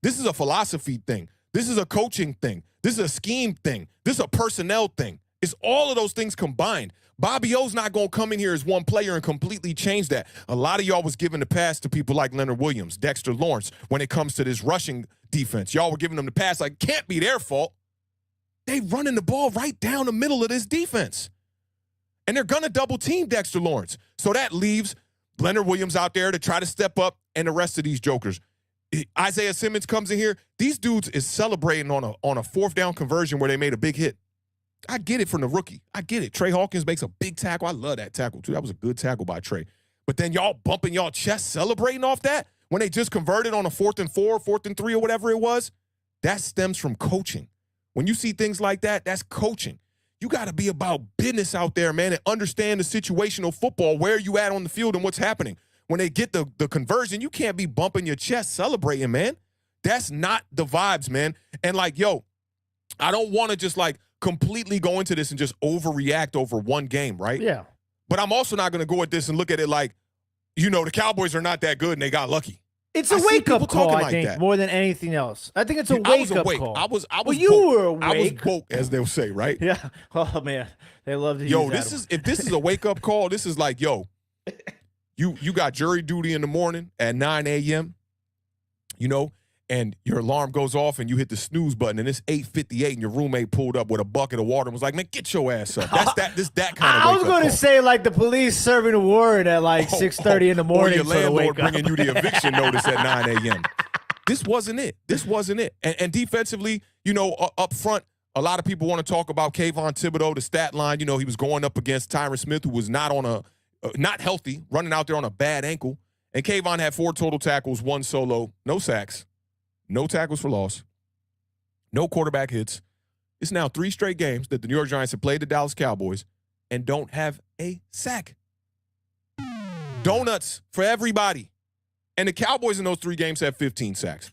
This is a philosophy thing. This is a coaching thing. This is a scheme thing. This is a personnel thing. It's all of those things combined. Bobby O's not going to come in here as one player and completely change that. A lot of y'all was giving the pass to people like Leonard Williams, Dexter Lawrence, when it comes to this rushing defense. Y'all were giving them the pass like, can't be their fault. They running the ball right down the middle of this defense. And they're going to double team Dexter Lawrence. So that leaves Leonard Williams out there to try to step up and the rest of these jokers. Isaiah Simmons comes in here. These dudes is celebrating on a 4th down conversion where they made a big hit. I get it from the rookie. I get it. Trey Hawkins makes a big tackle. I love that tackle, too. That was a good tackle by Trey. But then y'all bumping y'all chest celebrating off that when they just converted on a 4th and 4, 4th and 3, or whatever it was, that stems from coaching. When you see things like that, that's coaching. You got to be about business out there, man, and understand the situational football, where you at on the field and what's happening. When they get the conversion, you can't be bumping your chest celebrating, man. That's not the vibes, man. And like, yo, I don't want to just like completely go into this and just overreact over one game, right? Yeah. But I'm also not going to go at this and look at it like, the Cowboys are not that good and they got lucky. It's a wake-up call, I think, more than anything else. I think it's a wake-up call. I was you were awake. I was woke, as they'll say, right? Yeah. Oh, man. They love to use that. If this is a wake-up call, this is like, you got jury duty in the morning at 9 a.m., and your alarm goes off and you hit the snooze button and it's 8:58 and your roommate pulled up with a bucket of water and was like, man, get your ass up. That kind of wake-up I was going to say like the police serving a warrant at like 6:30 in the morning. Or your landlord bringing you the eviction notice at 9 a.m. This wasn't it. And defensively, up front, a lot of people want to talk about Kayvon Thibodeau, the stat line. He was going up against Tyron Smith, who was not healthy, running out there on a bad ankle. And Kayvon had 4 total tackles, 1 solo, no sacks. No tackles for loss. No quarterback hits. It's now 3 straight games that the New York Giants have played the Dallas Cowboys and don't have a sack. Donuts for everybody. And the Cowboys in those 3 games have 15 sacks.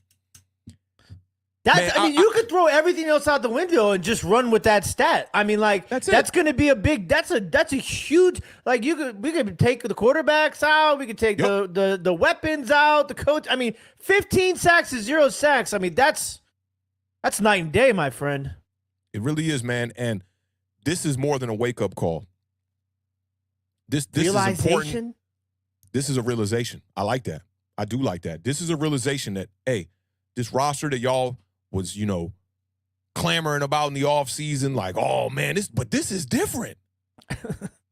You could throw everything else out the window and just run with that stat. I mean, like that's going to be a big. That's a huge. Like we could take the quarterbacks out. We could take the weapons out. The coach. I mean, 15 sacks is 0 sacks. I mean, that's night and day, my friend. It really is, man. And this is more than a wake up call. This is important. This is a realization. I like that. I do like that. This is a realization that this roster that y'all was, clamoring about in the offseason, like, oh, man, this is different.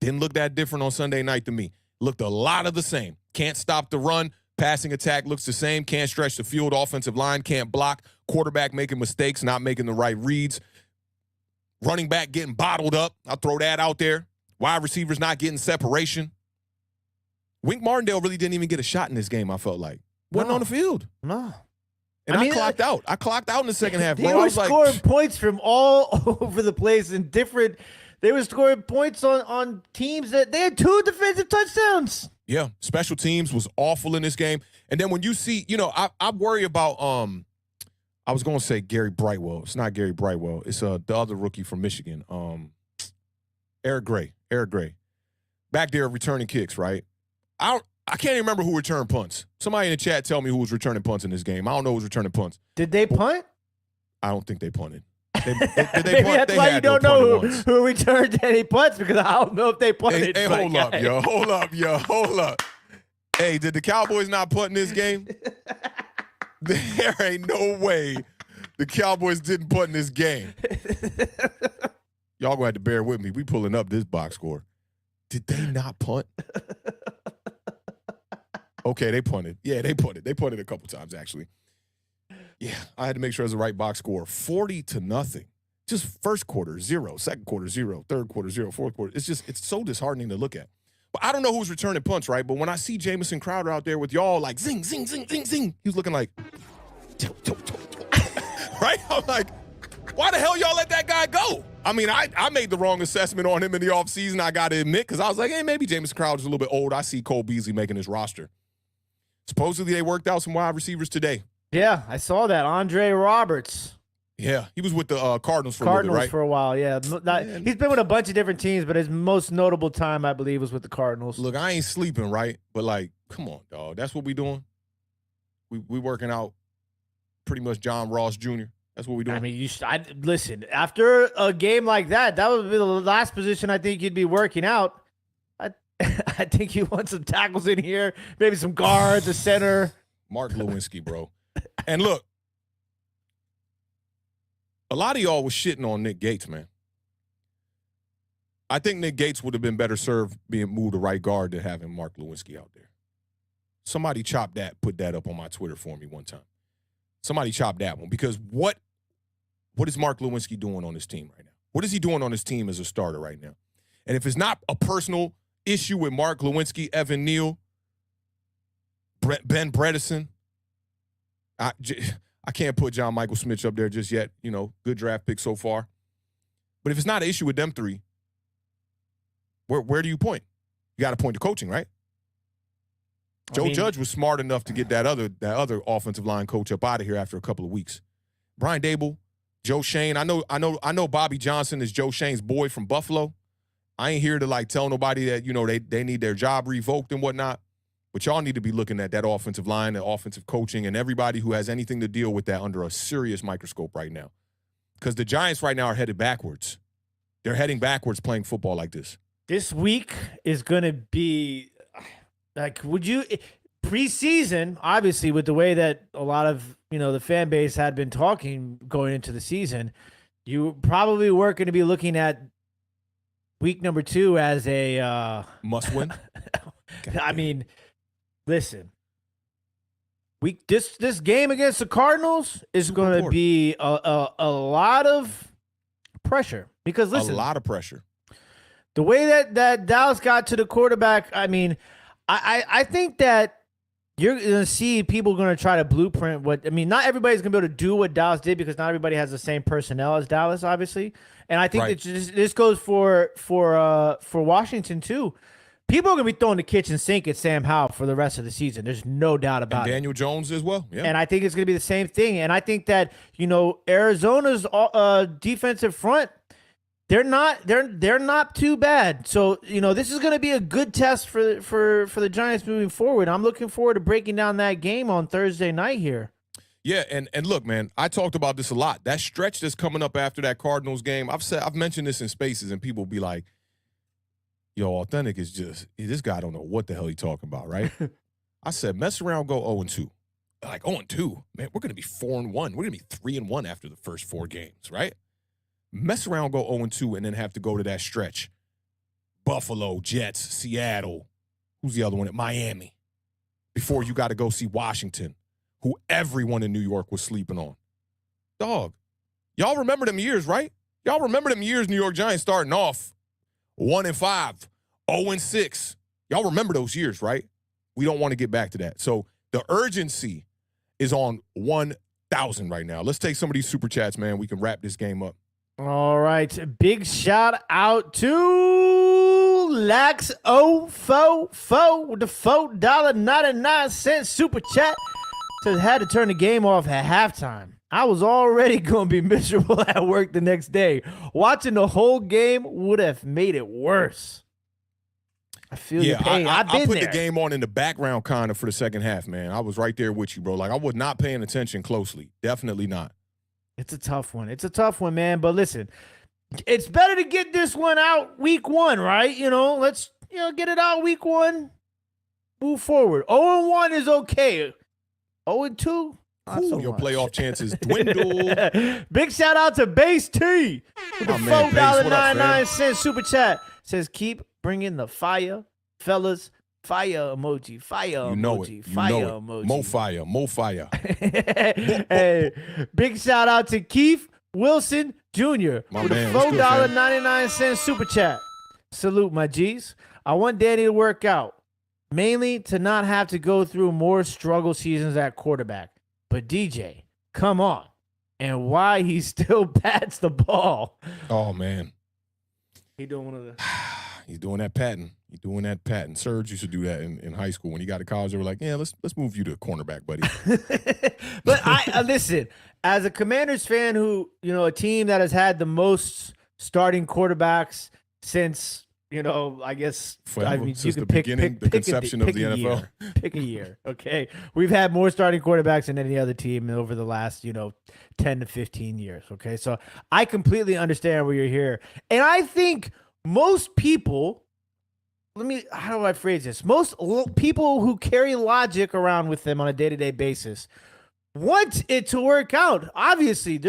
Didn't look that different on Sunday night to me. Looked a lot of the same. Can't stop the run. Passing attack looks the same. Can't stretch the field. Offensive line can't block. Quarterback making mistakes, not making the right reads. Running back getting bottled up. I'll throw that out there. Wide receivers not getting separation. Wink Martindale really didn't even get a shot in this game, I felt like. Wasn't on the field. No. And I clocked out. I clocked out in the second half. They were scoring points from all over the place in different. They were scoring points on teams that they had 2 defensive touchdowns. Yeah, special teams was awful in this game. And then when you see, I worry about I was going to say Gary Brightwell. It's not Gary Brightwell. It's the other rookie from Michigan. Eric Gray. Back there returning kicks, right? I can't even remember who returned punts. Somebody in the chat tell me who was returning punts in this game. I don't know who was returning punts. Did they punt? I don't think they punted. Did Maybe punt? that's why you don't know who returned any punts, because I don't know if they punted. Hey, hold up, yo. Hey, did the Cowboys not punt in this game? There ain't no way the Cowboys didn't punt in this game. Y'all gonna have to bear with me. We pulling up this box score. Did they not punt? Okay, they punted. Yeah, they punted. They punted a couple times, actually. Yeah, I had to make sure it was the right box score. 40-0. Just first quarter, 0. Second quarter, 0. Third quarter, 0. Fourth quarter. It's so disheartening to look at. But I don't know who's returning punts, right? But when I see Jamison Crowder out there with y'all like zing, zing, zing, zing, zing, he was looking like, right? I'm like, why the hell y'all let that guy go? I mean, I made the wrong assessment on him in the offseason, I got to admit, because I was like, hey, maybe Jamison Crowder's a little bit old. I see Cole Beasley making his roster. Supposedly they worked out some wide receivers today. Yeah, I saw that. Andre Roberts. Yeah, he was with the Cardinals for a little bit, right? For a while, yeah. He's been with a bunch of different teams, but his most notable time, I believe, was with the Cardinals. Look, I ain't sleeping, right? But, like, come on, dog. That's what we doing? We working out pretty much John Ross Jr. That's what we doing. I mean, listen, after a game like that would be the last position I think you'd be working out. I think you want some tackles in here, maybe some guards, a center. Mark Lewinsky, bro. And look, a lot of y'all was shitting on Nick Gates, man. I think Nick Gates would have been better served being moved to right guard than having Mark Lewinsky out there. Somebody chop that, put that up on my Twitter for me one time. Somebody chop that one, because what is Mark Lewinsky doing on this team right now? What is he doing on this team as a starter right now? And if it's not a personal issue with Mark Lewinsky, Evan Neal, Ben Bredesen, I can't put John Michael Smith up there just yet. You know, good draft pick so far. But if it's not an issue with them three, where do you point? You got to point to coaching, right? Joe Judge was smart enough to get that other offensive line coach up out of here after a couple of weeks. Brian Dable, Joe Shane. I know Bobby Johnson is Joe Shane's boy from Buffalo. I ain't here to like tell nobody that, you know, they need their job revoked and whatnot. But y'all need to be looking at that offensive line, the offensive coaching, and everybody who has anything to deal with that under a serious microscope right now. Because the Giants right now are headed backwards. They're heading backwards playing football like this. This week is going to be like, preseason, obviously, with the way that a lot of, you know, the fan base had been talking going into the season, you probably weren't going to be looking at week number 2 as a must win. I mean, listen, this game against the Cardinals is going to be a lot of pressure, because listen, a lot of pressure. The way that Dallas got to the quarterback, I mean, I think that you're going to see people going to try to blueprint what, I mean, not everybody's going to be able to do what Dallas did, because not everybody has the same personnel as Dallas, obviously. And I think that this goes for Washington too. People are going to be throwing the kitchen sink at Sam Howell for the rest of the season. There's no doubt about it. Daniel Jones as well. Yeah. And I think it's going to be the same thing. And I think that, you know, Arizona's defensive front, they're not too bad. So, you know, this is going to be a good test for the Giants moving forward. I'm looking forward to breaking down that game on Thursday night here. Yeah, and look, man, I talked about this a lot. That stretch that's coming up after that Cardinals game, I've mentioned this in spaces, and people be like, yo, Awthentik is just, this guy don't know what the hell he's talking about, right? I said, mess around, go 0-2. Like, 0-2? Man, we're going to be 4-1. We're going to be 3-1 after the first 4 games, right? Mess around, go 0-2, and then have to go to that stretch. Buffalo, Jets, Seattle. Who's the other one? Miami. Before you got to go see Washington, who everyone in New York was sleeping on. Dog, y'all remember them years, right? Y'all remember them years New York Giants starting off 1-5, 0-6. Y'all remember those years, right? We don't want to get back to that. So the urgency is on 1,000 right now. Let's take some of these super chats, man. We can wrap this game up. All right. Big shout out to Lax 044 with the $4.99 super chat. Says had to turn the game off at halftime. I was already going to be miserable at work the next day. Watching the whole game would have made it worse. I feel your pain. I've been I put there. the game on in the background kind of for the second half, man. I was right there with you, bro. Like, I was not paying attention closely. Definitely not. It's a tough one. It's a tough one, man. But listen, it's better to get this one out week 1, right? Let's get it out week 1. Move forward. 0-1 is okay. 0-2, not so your much. playoff chances dwindle. Big shout out to Base T with the $4.99 super chat. Says, keep bringing the fire, fellas. Fire emoji. Fire You know emoji. it. You Fire know it. emoji. Mo fire. Mo fire. Hey, big shout out to Keith Wilson Jr. My with man, a what's good, fam? $4.99 super chat. Salute, my G's. I want Danny to work out, mainly to not have to go through more struggle seasons at quarterback. But DJ, come on. And why he still bats the ball. Oh, man. He doing one of the... He's doing that patting. He's doing that patting. Serge used to do that in high school. When he got to college, they were like, yeah, let's move you to cornerback, buddy. But I listen, as a Commanders fan who, a team that has had the most starting quarterbacks since, I guess, Forever, you since can the pick beginning, the conception of the NFL. Year. Pick a year, okay? We've had more starting quarterbacks than any other team over the last, 10 to 15 years, okay? So I completely understand where you're here. And I think most people, how do I phrase this? Most people who carry logic around with them on a day-to-day basis want it to work out. Obviously,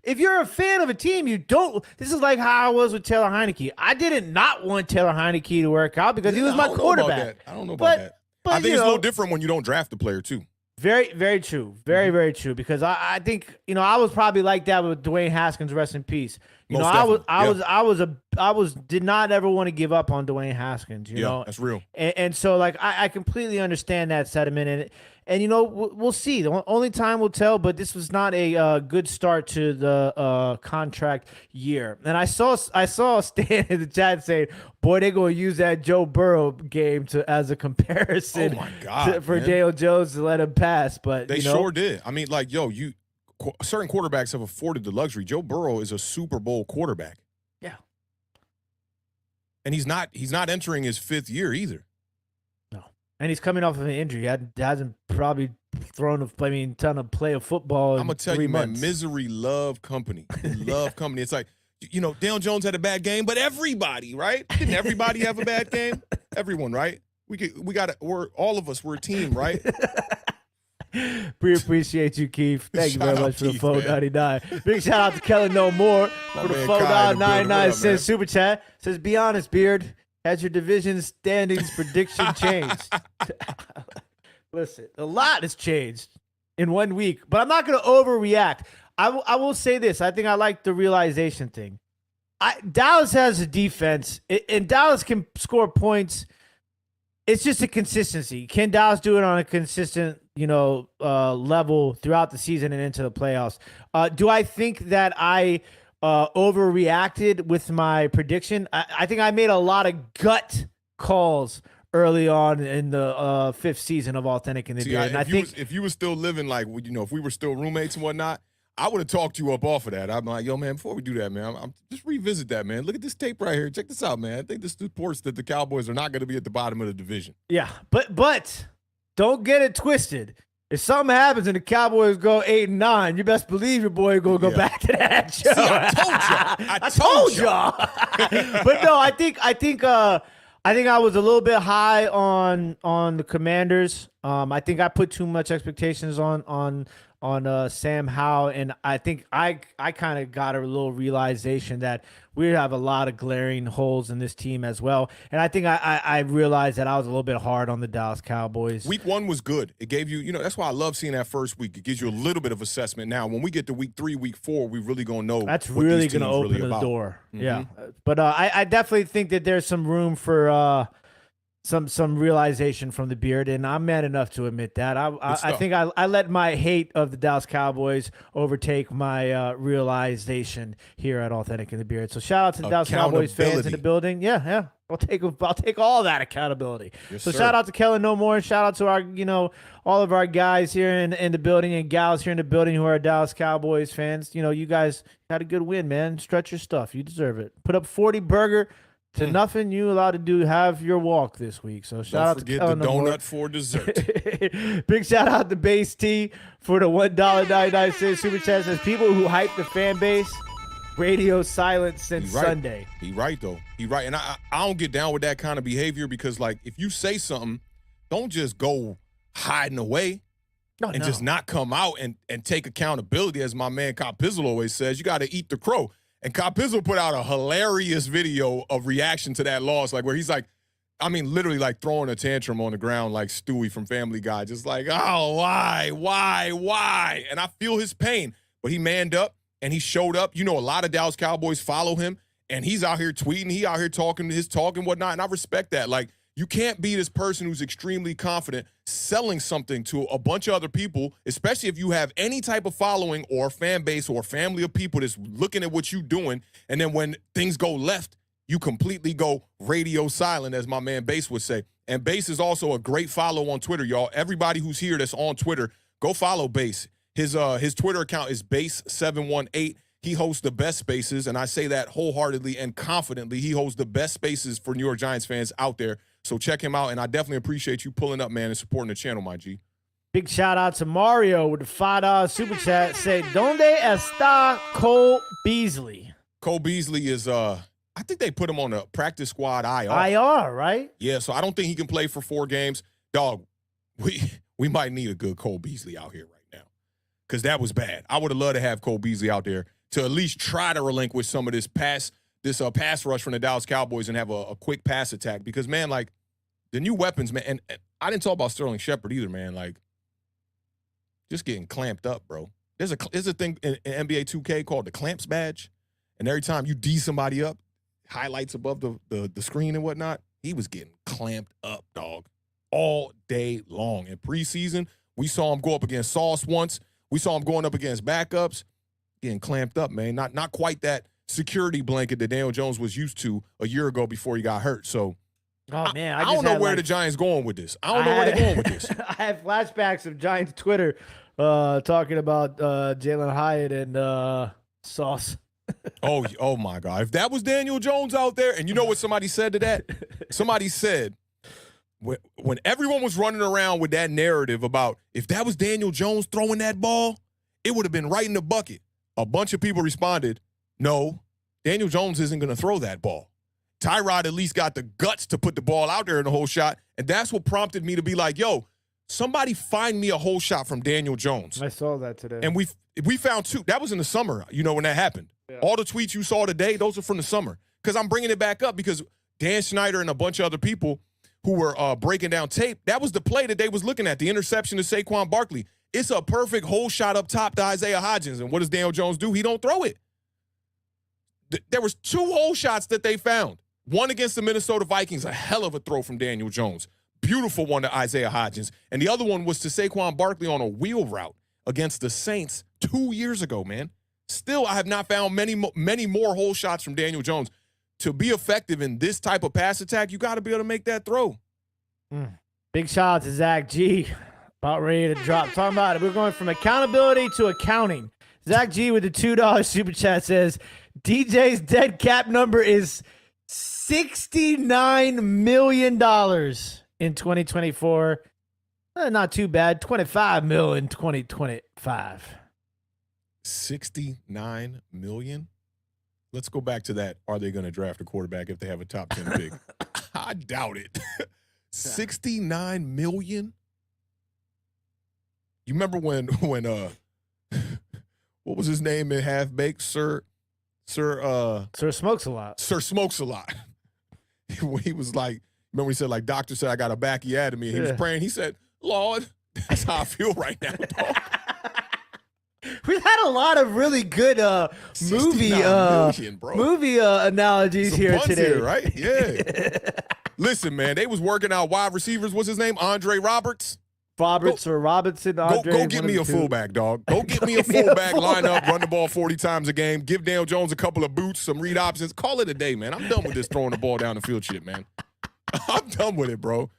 if you're a fan of a team, you don't. This is like how I was with Taylor Heineke. I didn't not want Taylor Heineke to work out because he was my quarterback. I don't know about that. But I think it's a little different when you don't draft the player, too. Very, very true. Very, very true. Because I think, I was probably like that with Dwayne Haskins, rest in peace. I did not ever want to give up on Dwayne Haskins, you know. That's real. And so like I completely understand that sentiment, and we'll see. The only time will tell, but this was not a good start to the contract year. And I saw Stan in the chat saying, "Boy, they're going to use that Joe Burrow game as a comparison." Oh my God, for man. Daniel Jones to let him pass, but They sure did. I mean, like, certain quarterbacks have afforded the luxury. Joe Burrow is a Super Bowl quarterback. Yeah. And he's not entering his 5th year either. No. And he's coming off of an injury. He hasn't probably ton of play of football in I'm going to tell 3 you, months. man, misery love company. Love company. It's like, Daniel Jones had a bad game, but everybody, right? Didn't everybody have a bad game? Everyone, right? We're all of us, we're a team, right? We appreciate you, Keith. Thank you very Shout out much for the Keith, $4.99. Big shout out to Kellen No More for the man Kai in the building. What up, $4.99 man? super chat. Says, be honest, Beard. Has your division standings prediction changed? Listen, a lot has changed in 1 week, but I'm not going to overreact. I will say this. I think I like the realization thing. Dallas has a defense, and Dallas can score points. It's just a consistency. Can Dallas do it on a consistent, level throughout the season and into the playoffs? Do I think that I overreacted with my prediction? I think I made a lot of gut calls early on in the 5th season of Awthentik and The Beard. If you were still living like, if we were still roommates and whatnot, I would have talked you up off of that. I'm like, yo, man, before we do that, man, I'm just revisit that, man. Look at this tape right here. Check this out, man. I think this supports that the Cowboys are not going to be at the bottom of the division. Yeah, but don't get it twisted. If something happens and the Cowboys go 8-9, you best believe your boy gonna go back to that show. See, I told y'all. But no, I think I was a little bit high on the Commanders. I think I put too much expectations on Sam Howell, and I think I kind of got a little realization that we have a lot of glaring holes in this team as well. And I think I realized that I was a little bit hard on the Dallas Cowboys. Week 1 was good. It gave you, that's why I love seeing that first week. It gives you a little bit of assessment. Now, when we get to week 3, week 4, we really going to know that's what really going to open really the about. door. Mm-hmm. Yeah. But I definitely think that there's some room for some realization from the beard, and I'm man enough to admit that. I think I let my hate of the Dallas Cowboys overtake my realization here at Awthentik and the Beard. So shout out to the Dallas Cowboys fans in the building. Yeah. I'll take all that accountability. Yes, so sir. shout out to Kellen No More. Shout out to our, all of our guys here in the building and gals here in the building who are Dallas Cowboys fans. You guys had a good win, man. Stretch your stuff. You deserve it. Put up 40 burger to nothing. You allowed to have your walk this week. So shout out to Kellen the No More. donut for dessert. Big shout out to Base T for the $1.99 super chat. Says people who hype the fan base. Radio silence since Sunday. He right, though. He right. And I don't get down with that kind of behavior because, like, if you say something, don't just go hiding away and just not come out and take accountability. As my man Cop Pizzle always says, you got to eat the crow. And Cop Pizzle put out a hilarious video of reaction to that loss, like where he's like, literally like throwing a tantrum on the ground like Stewie from Family Guy, just like, oh, why? And I feel his pain. But he manned up. And he showed up. A lot of Dallas Cowboys follow him, and he's out here tweeting. He out here talking his talk and whatnot, and I respect that. Like, you can't be this person who's extremely confident selling something to a bunch of other people, especially if you have any type of following or fan base or family of people that's looking at what you're doing, and then when things go left, you completely go radio silent, as my man Bass would say. And Bass is also a great follow on Twitter, y'all. Everybody who's here that's on Twitter, go follow Bass. His Twitter account is Base718. He hosts the best spaces, and I say that wholeheartedly and confidently. He hosts the best spaces for New York Giants fans out there. So check him out, and I definitely appreciate you pulling up, man, and supporting the channel, my G. Big shout out to Mario with the $5 super chat. Say, ¿Dónde está Cole Beasley? Cole Beasley is, I think they put him on a practice squad IR. IR, right? Yeah, so I don't think he can play for 4 games. Dog, we might need a good Cole Beasley out here right now. Because that was bad. I would have loved to have Cole Beasley out there to at least try to relinquish some of this pass rush from the Dallas Cowboys and have a quick pass attack. Because, man, like, the new weapons, man, and I didn't talk about Sterling Shepard either, man. Like, just getting clamped up, bro. There's a thing in NBA 2K called the clamps badge. And every time you D somebody up, highlights above the screen and whatnot, he was getting clamped up, dog, all day long. In preseason, we saw him go up against Sauce once. We saw him going up against backups, getting clamped up, man. Not quite that security blanket that Daniel Jones was used to a year ago before he got hurt. So, oh man, I don't know where the Giants going with this. I don't know where they're going with this. I have flashbacks of Giants Twitter talking about Jalen Hyatt and Sauce. Oh my God! If that was Daniel Jones out there, and you know what somebody said to that? Somebody said, when everyone was running around with that narrative about if that was Daniel Jones throwing that ball, it would have been right in the bucket. A bunch of people responded, no, Daniel Jones isn't going to throw that ball. Tyrod at least got the guts to put the ball out there in the whole shot, and that's what prompted me to be like, yo, somebody find me a whole shot from Daniel Jones. I saw that today. And we found 2. That was in the summer, when that happened. Yeah. All the tweets you saw today, those are from the summer. Because I'm bringing it back up because Dan Snyder and a bunch of other people who were breaking down tape, that was the play that they was looking at, the interception to Saquon Barkley. It's a perfect hole shot up top to Isaiah Hodgins. And what does Daniel Jones do? He don't throw it. There was 2 hole shots that they found. One against the Minnesota Vikings, a hell of a throw from Daniel Jones. Beautiful one to Isaiah Hodgins. And the other one was to Saquon Barkley on a wheel route against the Saints 2 years ago, man. Still, I have not found many more hole shots from Daniel Jones. To be effective in this type of pass attack, you got to be able to make that throw. Big shout out to Zach G. About ready to drop. Talking about it. We're going from accountability to accounting. Zach G with the $2 super chat says, DJ's dead cap number is $69 million in 2024. Not too bad. $25 million in 2025. 69 million? Let's go back to that. Are they going to draft a quarterback if they have a top 10 pick? I doubt it. 69 million? You remember when what was his name in Half Baked? Sir Smokes a Lot. Sir Smokes a Lot. He was like, remember he said, like, doctor said, I got a bacchiotomy. And he was praying. He said, Lord, that's how I feel right now, dog. We've had a lot of really good movie analogies It's here today. Here, right? Yeah. Listen, man, they was working out wide receivers. What's his name? Andre Roberts. Or Robinson. Go get me a fullback, dog. Go get me a fullback lineup, run the ball 40 times a game, give Daniel Jones a couple of boots, some read options. Call it a day, man. I'm done with this throwing the ball down the field shit, man. I'm done with it, bro.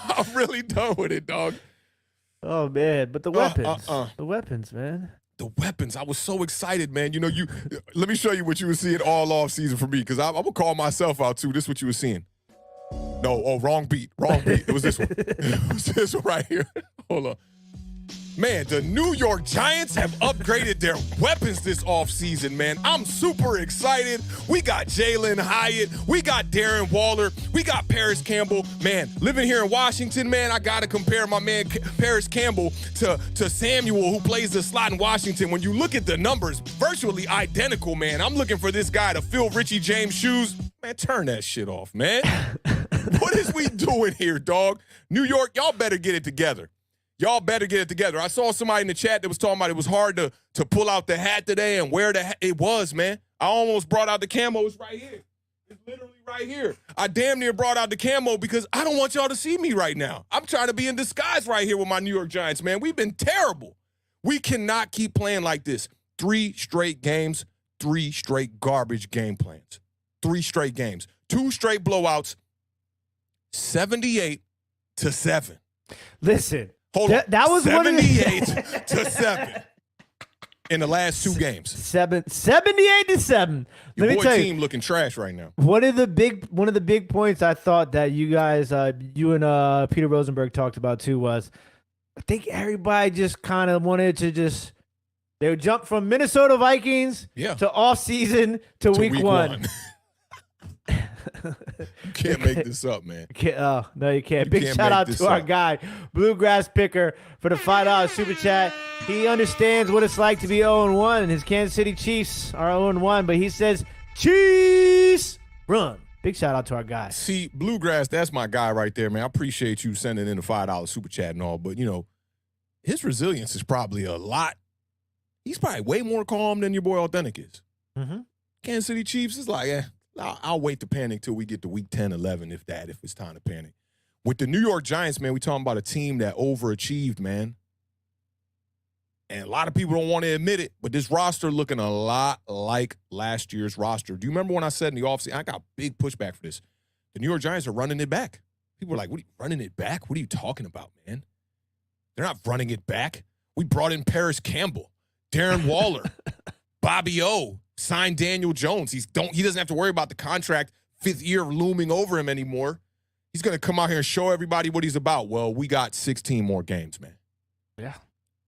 I'm really done with it, dog. Oh, man. But the weapons. The weapons, man. The weapons. I was so excited, man. You know, let me show you what you were seeing all off season for me, because I'm going to call myself out, too. This is what you were seeing. No, wrong beat. It was this one. It was this one right here. Hold on. Man, the New York Giants have upgraded their weapons this offseason, man. I'm super excited. We got Jalen Hyatt. We got Darren Waller. We got Paris Campbell. Man, living here in Washington, man, I got to compare my man Paris Campbell to Samuel, who plays the slot in Washington. When you look at the numbers, virtually identical, man. I'm looking for this guy to fill Richie James' shoes. Man, turn that shit off, man. What is we doing here, dog? New York, y'all better get it together. Y'all better get it together. I saw somebody in the chat that was talking about it was hard to pull out the hat today and wear the hat. It was, man. I almost brought out the camo. It's right here. It's literally right here. I damn near brought out the camo because I don't want y'all to see me right now. I'm trying to be in disguise right here with my New York Giants, man. We've been terrible. We cannot keep playing like this. 3 straight games, 3 straight garbage game plans. 3 straight games. 2 straight blowouts, 78-7. Listen. Hold on. That was 78-7 in the last 2 games. 78-7. Your Let me boy tell team you, looking trash right now. one of the big points I thought that you guys, you and Peter Rosenberg talked about too was, I think everybody just kind of wanted to they would jump from Minnesota Vikings to off season to week one. You can't make this up, man. No, you can't. Big shout out to our guy, Bluegrass Picker, for the $5 super chat. He understands what it's like to be 0-1. His Kansas City Chiefs are 0-1, but he says, Chiefs run. Big shout out to our guy. See, Bluegrass, that's my guy right there, man. I appreciate you sending in the $5 super chat and all, but, you know, his resilience is probably a lot. He's probably way more calm than your boy Awthentik is. Mm-hmm. Kansas City Chiefs is like, I'll wait to panic till we get to week 10, 11, if it's time to panic. With the New York Giants, man, we talking about a team that overachieved, man. And a lot of people don't want to admit it, but this roster looking a lot like last year's roster. Do you remember when I said in the offseason, I got big pushback for this. The New York Giants are running it back. People were like, what are you running it back? What are you talking about, man? They're not running it back. We brought in Paris Campbell, Darren Waller, Bobby O, signed Daniel Jones. He doesn't have to worry about the contract 5th year looming over him anymore. He's going to come out here and show everybody what he's about. Well, we got 16 more games, man. Yeah.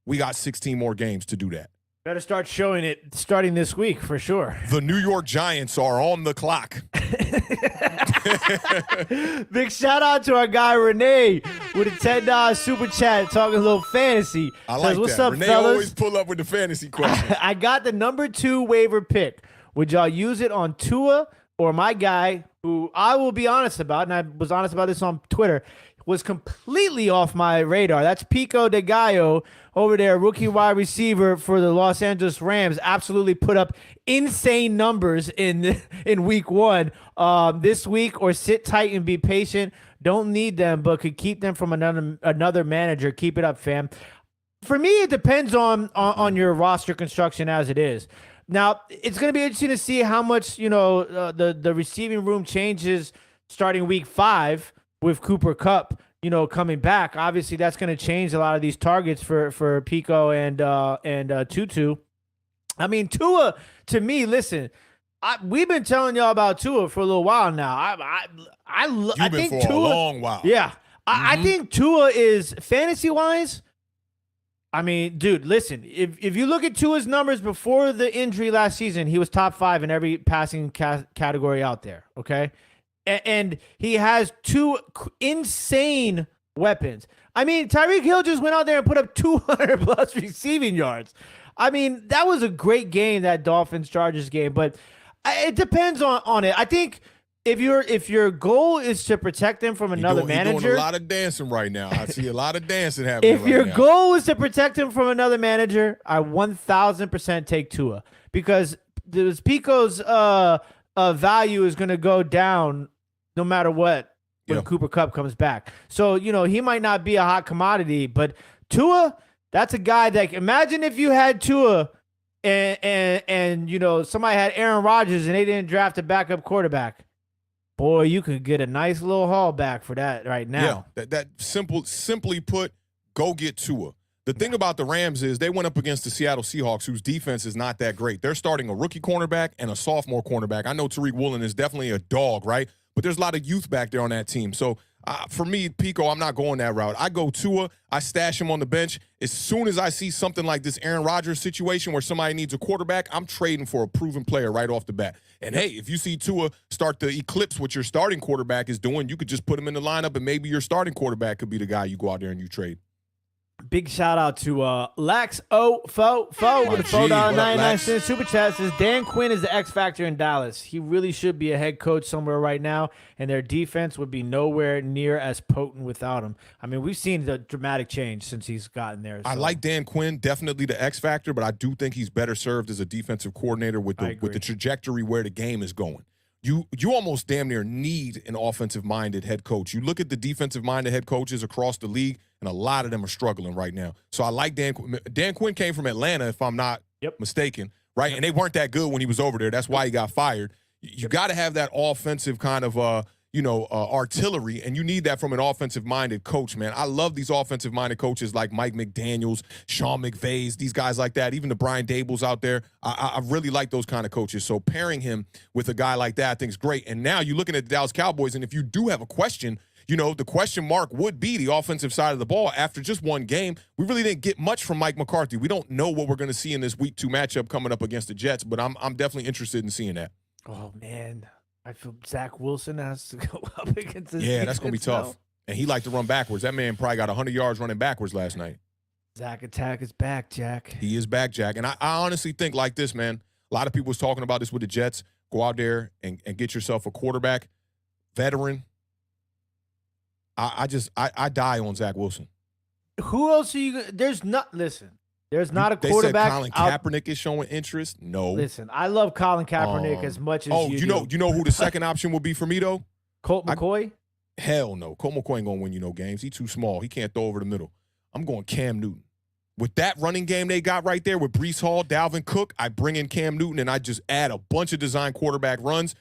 We got 16 more games to do that. Better start showing it starting this week for sure. The New York Giants are on the clock. Big shout out to our guy Renee with a $10 super chat talking a little fantasy. I like What's that. up, Renee fellas? always pull up with the fantasy question. I got the number 2 waiver pick. Would y'all use it on Tua or my guy, who I will be honest about, and I was honest about this on Twitter, was completely off my radar. That's Pico de Gallo over there, rookie wide receiver for the Los Angeles Rams. Absolutely put up insane numbers in week 1. This week, or sit tight and be patient. Don't need them, but could keep them from another manager. Keep it up, fam. For me, it depends on your roster construction as it is. Now, it's going to be interesting to see how much the receiving room changes starting week 5 with Cooper Kupp, coming back. Obviously, that's going to change a lot of these targets for Pico and Tutu. I mean, Tua, to me, listen, we've been telling y'all about Tua for a little while now. I think for Tua, a long while. Yeah. I think Tua is, fantasy-wise, I mean, dude, listen, if you look at Tua's numbers before the injury last season, he was top 5 in every passing category out there, okay? And he has 2 insane weapons. I mean, Tyreek Hill just went out there and put up 200-plus receiving yards. I mean, that was a great game, that Dolphins-Chargers game, but it depends on it. I think if your goal is to protect him from another manager, you're doing a lot of dancing right now. I see a lot of dancing happening. If your goal is to protect him from another manager, I 1,000% take Tua, because Pico's value is going to go down no matter what when Yeah. Cooper Kupp comes back. So, he might not be a hot commodity, but Tua, that's a guy that imagine if you had Tua and somebody had Aaron Rodgers and they didn't draft a backup quarterback. Boy, you could get a nice little haul back for that right now. Yeah, simply put, go get Tua. The thing about the Rams is they went up against the Seattle Seahawks, whose defense is not that great. They're starting a rookie cornerback and a sophomore cornerback. I know Tariq Woolen is definitely a dog, right? But there's a lot of youth back there on that team. So for me, Pico, I'm not going that route. I go Tua. I stash him on the bench. As soon as I see something like this Aaron Rodgers situation where somebody needs a quarterback, I'm trading for a proven player right off the bat. And, hey, if you see Tua start to eclipse what your starting quarterback is doing, you could just put him in the lineup, and maybe your starting quarterback could be the guy you go out there and you trade. Big shout out to Lax O Fo with a $4.99 super chat. Says Dan Quinn is the X factor in Dallas. He really should be a head coach somewhere right now, and their defense would be nowhere near as potent without him. I mean, we've seen the dramatic change since he's gotten there. So. I like Dan Quinn, definitely the X factor, but I do think he's better served as a defensive coordinator with the trajectory where the game is going. You almost damn near need an offensive-minded head coach. You look at the defensive-minded head coaches across the league, and a lot of them are struggling right now. So I like Dan Quinn. Dan Quinn came from Atlanta, if I'm not mistaken, right? Yep. And they weren't that good when he was over there. That's why he got fired. You got to have that offensive kind of artillery, and you need that from an offensive-minded coach, man. I love these offensive-minded coaches like Mike McDaniels, Sean McVays, these guys like that, even the Brian Dabols out there. I really like those kind of coaches. So pairing him with a guy like that I think is great. And now you're looking at the Dallas Cowboys, and if you do have a question, the question mark would be the offensive side of the ball. After just one game, we really didn't get much from Mike McCarthy. We don't know what we're going to see in this Week 2 matchup coming up against the Jets, but I'm definitely interested in seeing that. Oh, man. I feel Zach Wilson has to go up against this. Yeah, that's going to be tough. And he liked to run backwards. That man probably got 100 yards running backwards last night. Zach Attack is back, Jack. He is back, Jack. And I honestly think like this, man. A lot of people was talking about this with the Jets. Go out there and get yourself a quarterback, veteran. I die on Zach Wilson. Who else are you? There's not a quarterback. They said Colin Kaepernick is showing interest. No. Listen, I love Colin Kaepernick as much as you do. You know who the second option would be for me though? Colt McCoy? Hell no. Colt McCoy ain't gonna win you no games. He's too small. He can't throw over the middle. I'm going Cam Newton. With that running game they got right there with Breece Hall, Dalvin Cook, I bring in Cam Newton and I just add a bunch of design quarterback runs.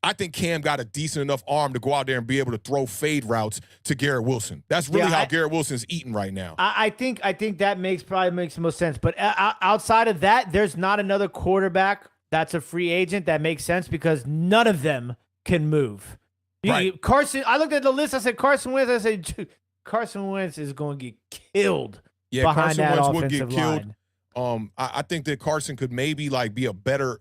I think Cam got a decent enough arm to go out there and be able to throw fade routes to Garrett Wilson. That's really how Garrett Wilson's eating right now. I think that probably makes the most sense. But outside of that, there's not another quarterback that's a free agent that makes sense because none of them can move. Right. Carson, I looked at the list. I said Carson Wentz. I said Carson Wentz is going to get killed behind Carson that Wentz offensive would get line. killed. I think that Carson could maybe be a better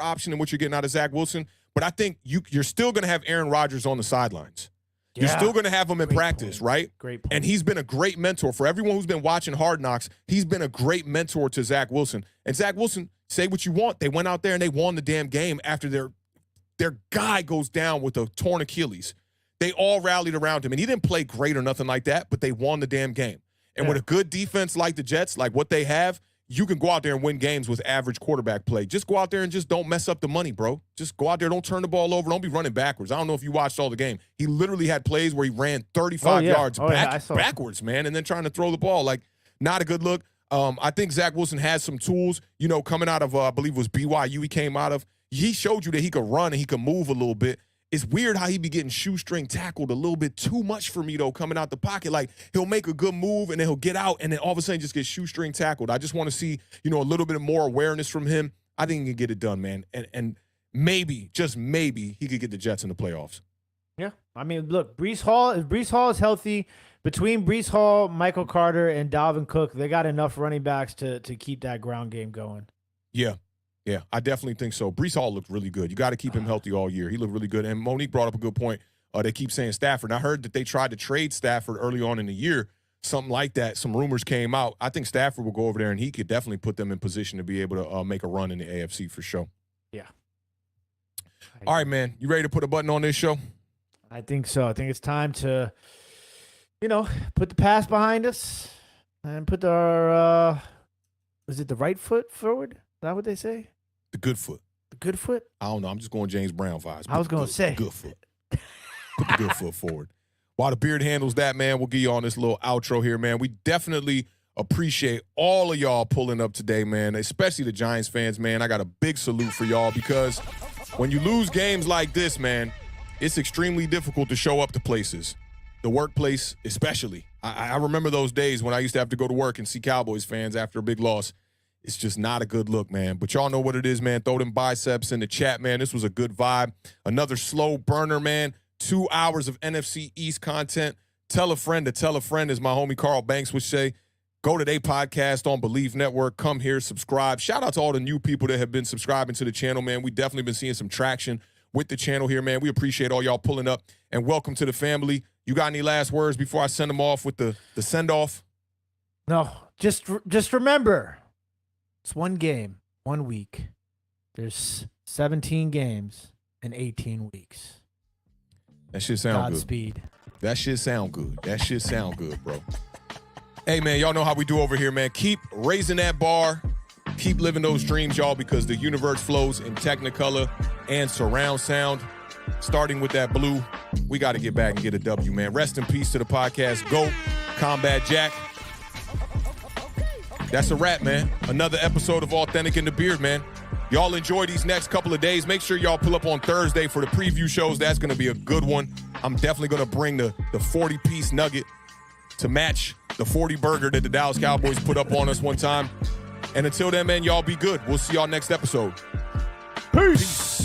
option than what you're getting out of Zach Wilson. But I think you're still going to have Aaron Rodgers on the sidelines. Yeah. You're still going to have him in practice, right? Great point. And he's been a great mentor. For everyone who's been watching Hard Knocks, he's been a great mentor to Zach Wilson. And Zach Wilson, say what you want, they went out there and they won the damn game after their guy goes down with a torn Achilles. They all rallied around him. And he didn't play great or nothing like that, but they won the damn game. And with a good defense like the Jets, like what they have, you can go out there and win games with average quarterback play. Just go out there and just don't mess up the money, bro. Just go out there. Don't turn the ball over. Don't be running backwards. I don't know if you watched all the game. He literally had plays where he ran 35 yards backwards, man, and then trying to throw the ball. Like, not a good look. I think Zach Wilson has some tools, coming out of, I believe it was BYU he came out of. He showed you that he could run and he could move a little bit. It's weird how he be getting shoestring tackled a little bit too much for me, though, coming out the pocket. Like, he'll make a good move, and then he'll get out, and then all of a sudden just get shoestring tackled. I just want to see, a little bit more awareness from him. I think he can get it done, man. And maybe, just maybe, he could get the Jets in the playoffs. Yeah. I mean, look, if Breece Hall is healthy, between Breece Hall, Michael Carter, and Dalvin Cook, they got enough running backs to keep that ground game going. Yeah. Yeah, I definitely think so. Breece Hall looked really good. You got to keep him healthy all year. He looked really good. And Monique brought up a good point. They keep saying Stafford. And I heard that they tried to trade Stafford early on in the year, something like that. Some rumors came out. I think Stafford will go over there, and he could definitely put them in position to be able to make a run in the AFC for sure. Yeah. All right, man. You ready to put a button on this show? I think so. I think it's time to, put the past behind us and put our, is it the right foot forward? Is that what they say? The good foot. The good foot? I don't know. I'm just going James Brown vibes. I was going to say. Good foot. Put the good foot forward. While the beard handles that, man, we'll give you on this little outro here, man. We definitely appreciate all of y'all pulling up today, man, especially the Giants fans, man. I got a big salute for y'all because when you lose games like this, man, it's extremely difficult to show up to places. The workplace especially. I remember those days when I used to have to go to work and see Cowboys fans after a big loss. It's just not a good look, man. But y'all know what it is, man. Throw them biceps in the chat, man. This was a good vibe. Another slow burner, man. 2 hours of NFC East content. Tell a friend to tell a friend, as my homie Carl Banks would say. Go to their podcast on Believe Network. Come here, subscribe. Shout out to all the new people that have been subscribing to the channel, man. We definitely been seeing some traction with the channel here, man. We appreciate all y'all pulling up, and welcome to the family. You got any last words before I send them off with the send-off? No, just remember, it's one game, 1 week. There's 17 games in 18 weeks. That shit sound good. Godspeed. That shit sound good. That shit sound good, bro. Hey, man, y'all know how we do over here, man. Keep raising that bar. Keep living those dreams, y'all, because the universe flows in Technicolor and surround sound. Starting with that blue, we got to get back and get a W, man. Rest in peace to the podcast. Go, Combat Jack. That's a wrap, man. Another episode of Awthentik and The Beard, man. Y'all enjoy these next couple of days. Make sure y'all pull up on Thursday for the preview shows. That's going to be a good one. I'm definitely going to bring the 40-piece nugget to match the 40 burger that the Dallas Cowboys put up on us one time. And until then, man, y'all be good. We'll see y'all next episode. Peace.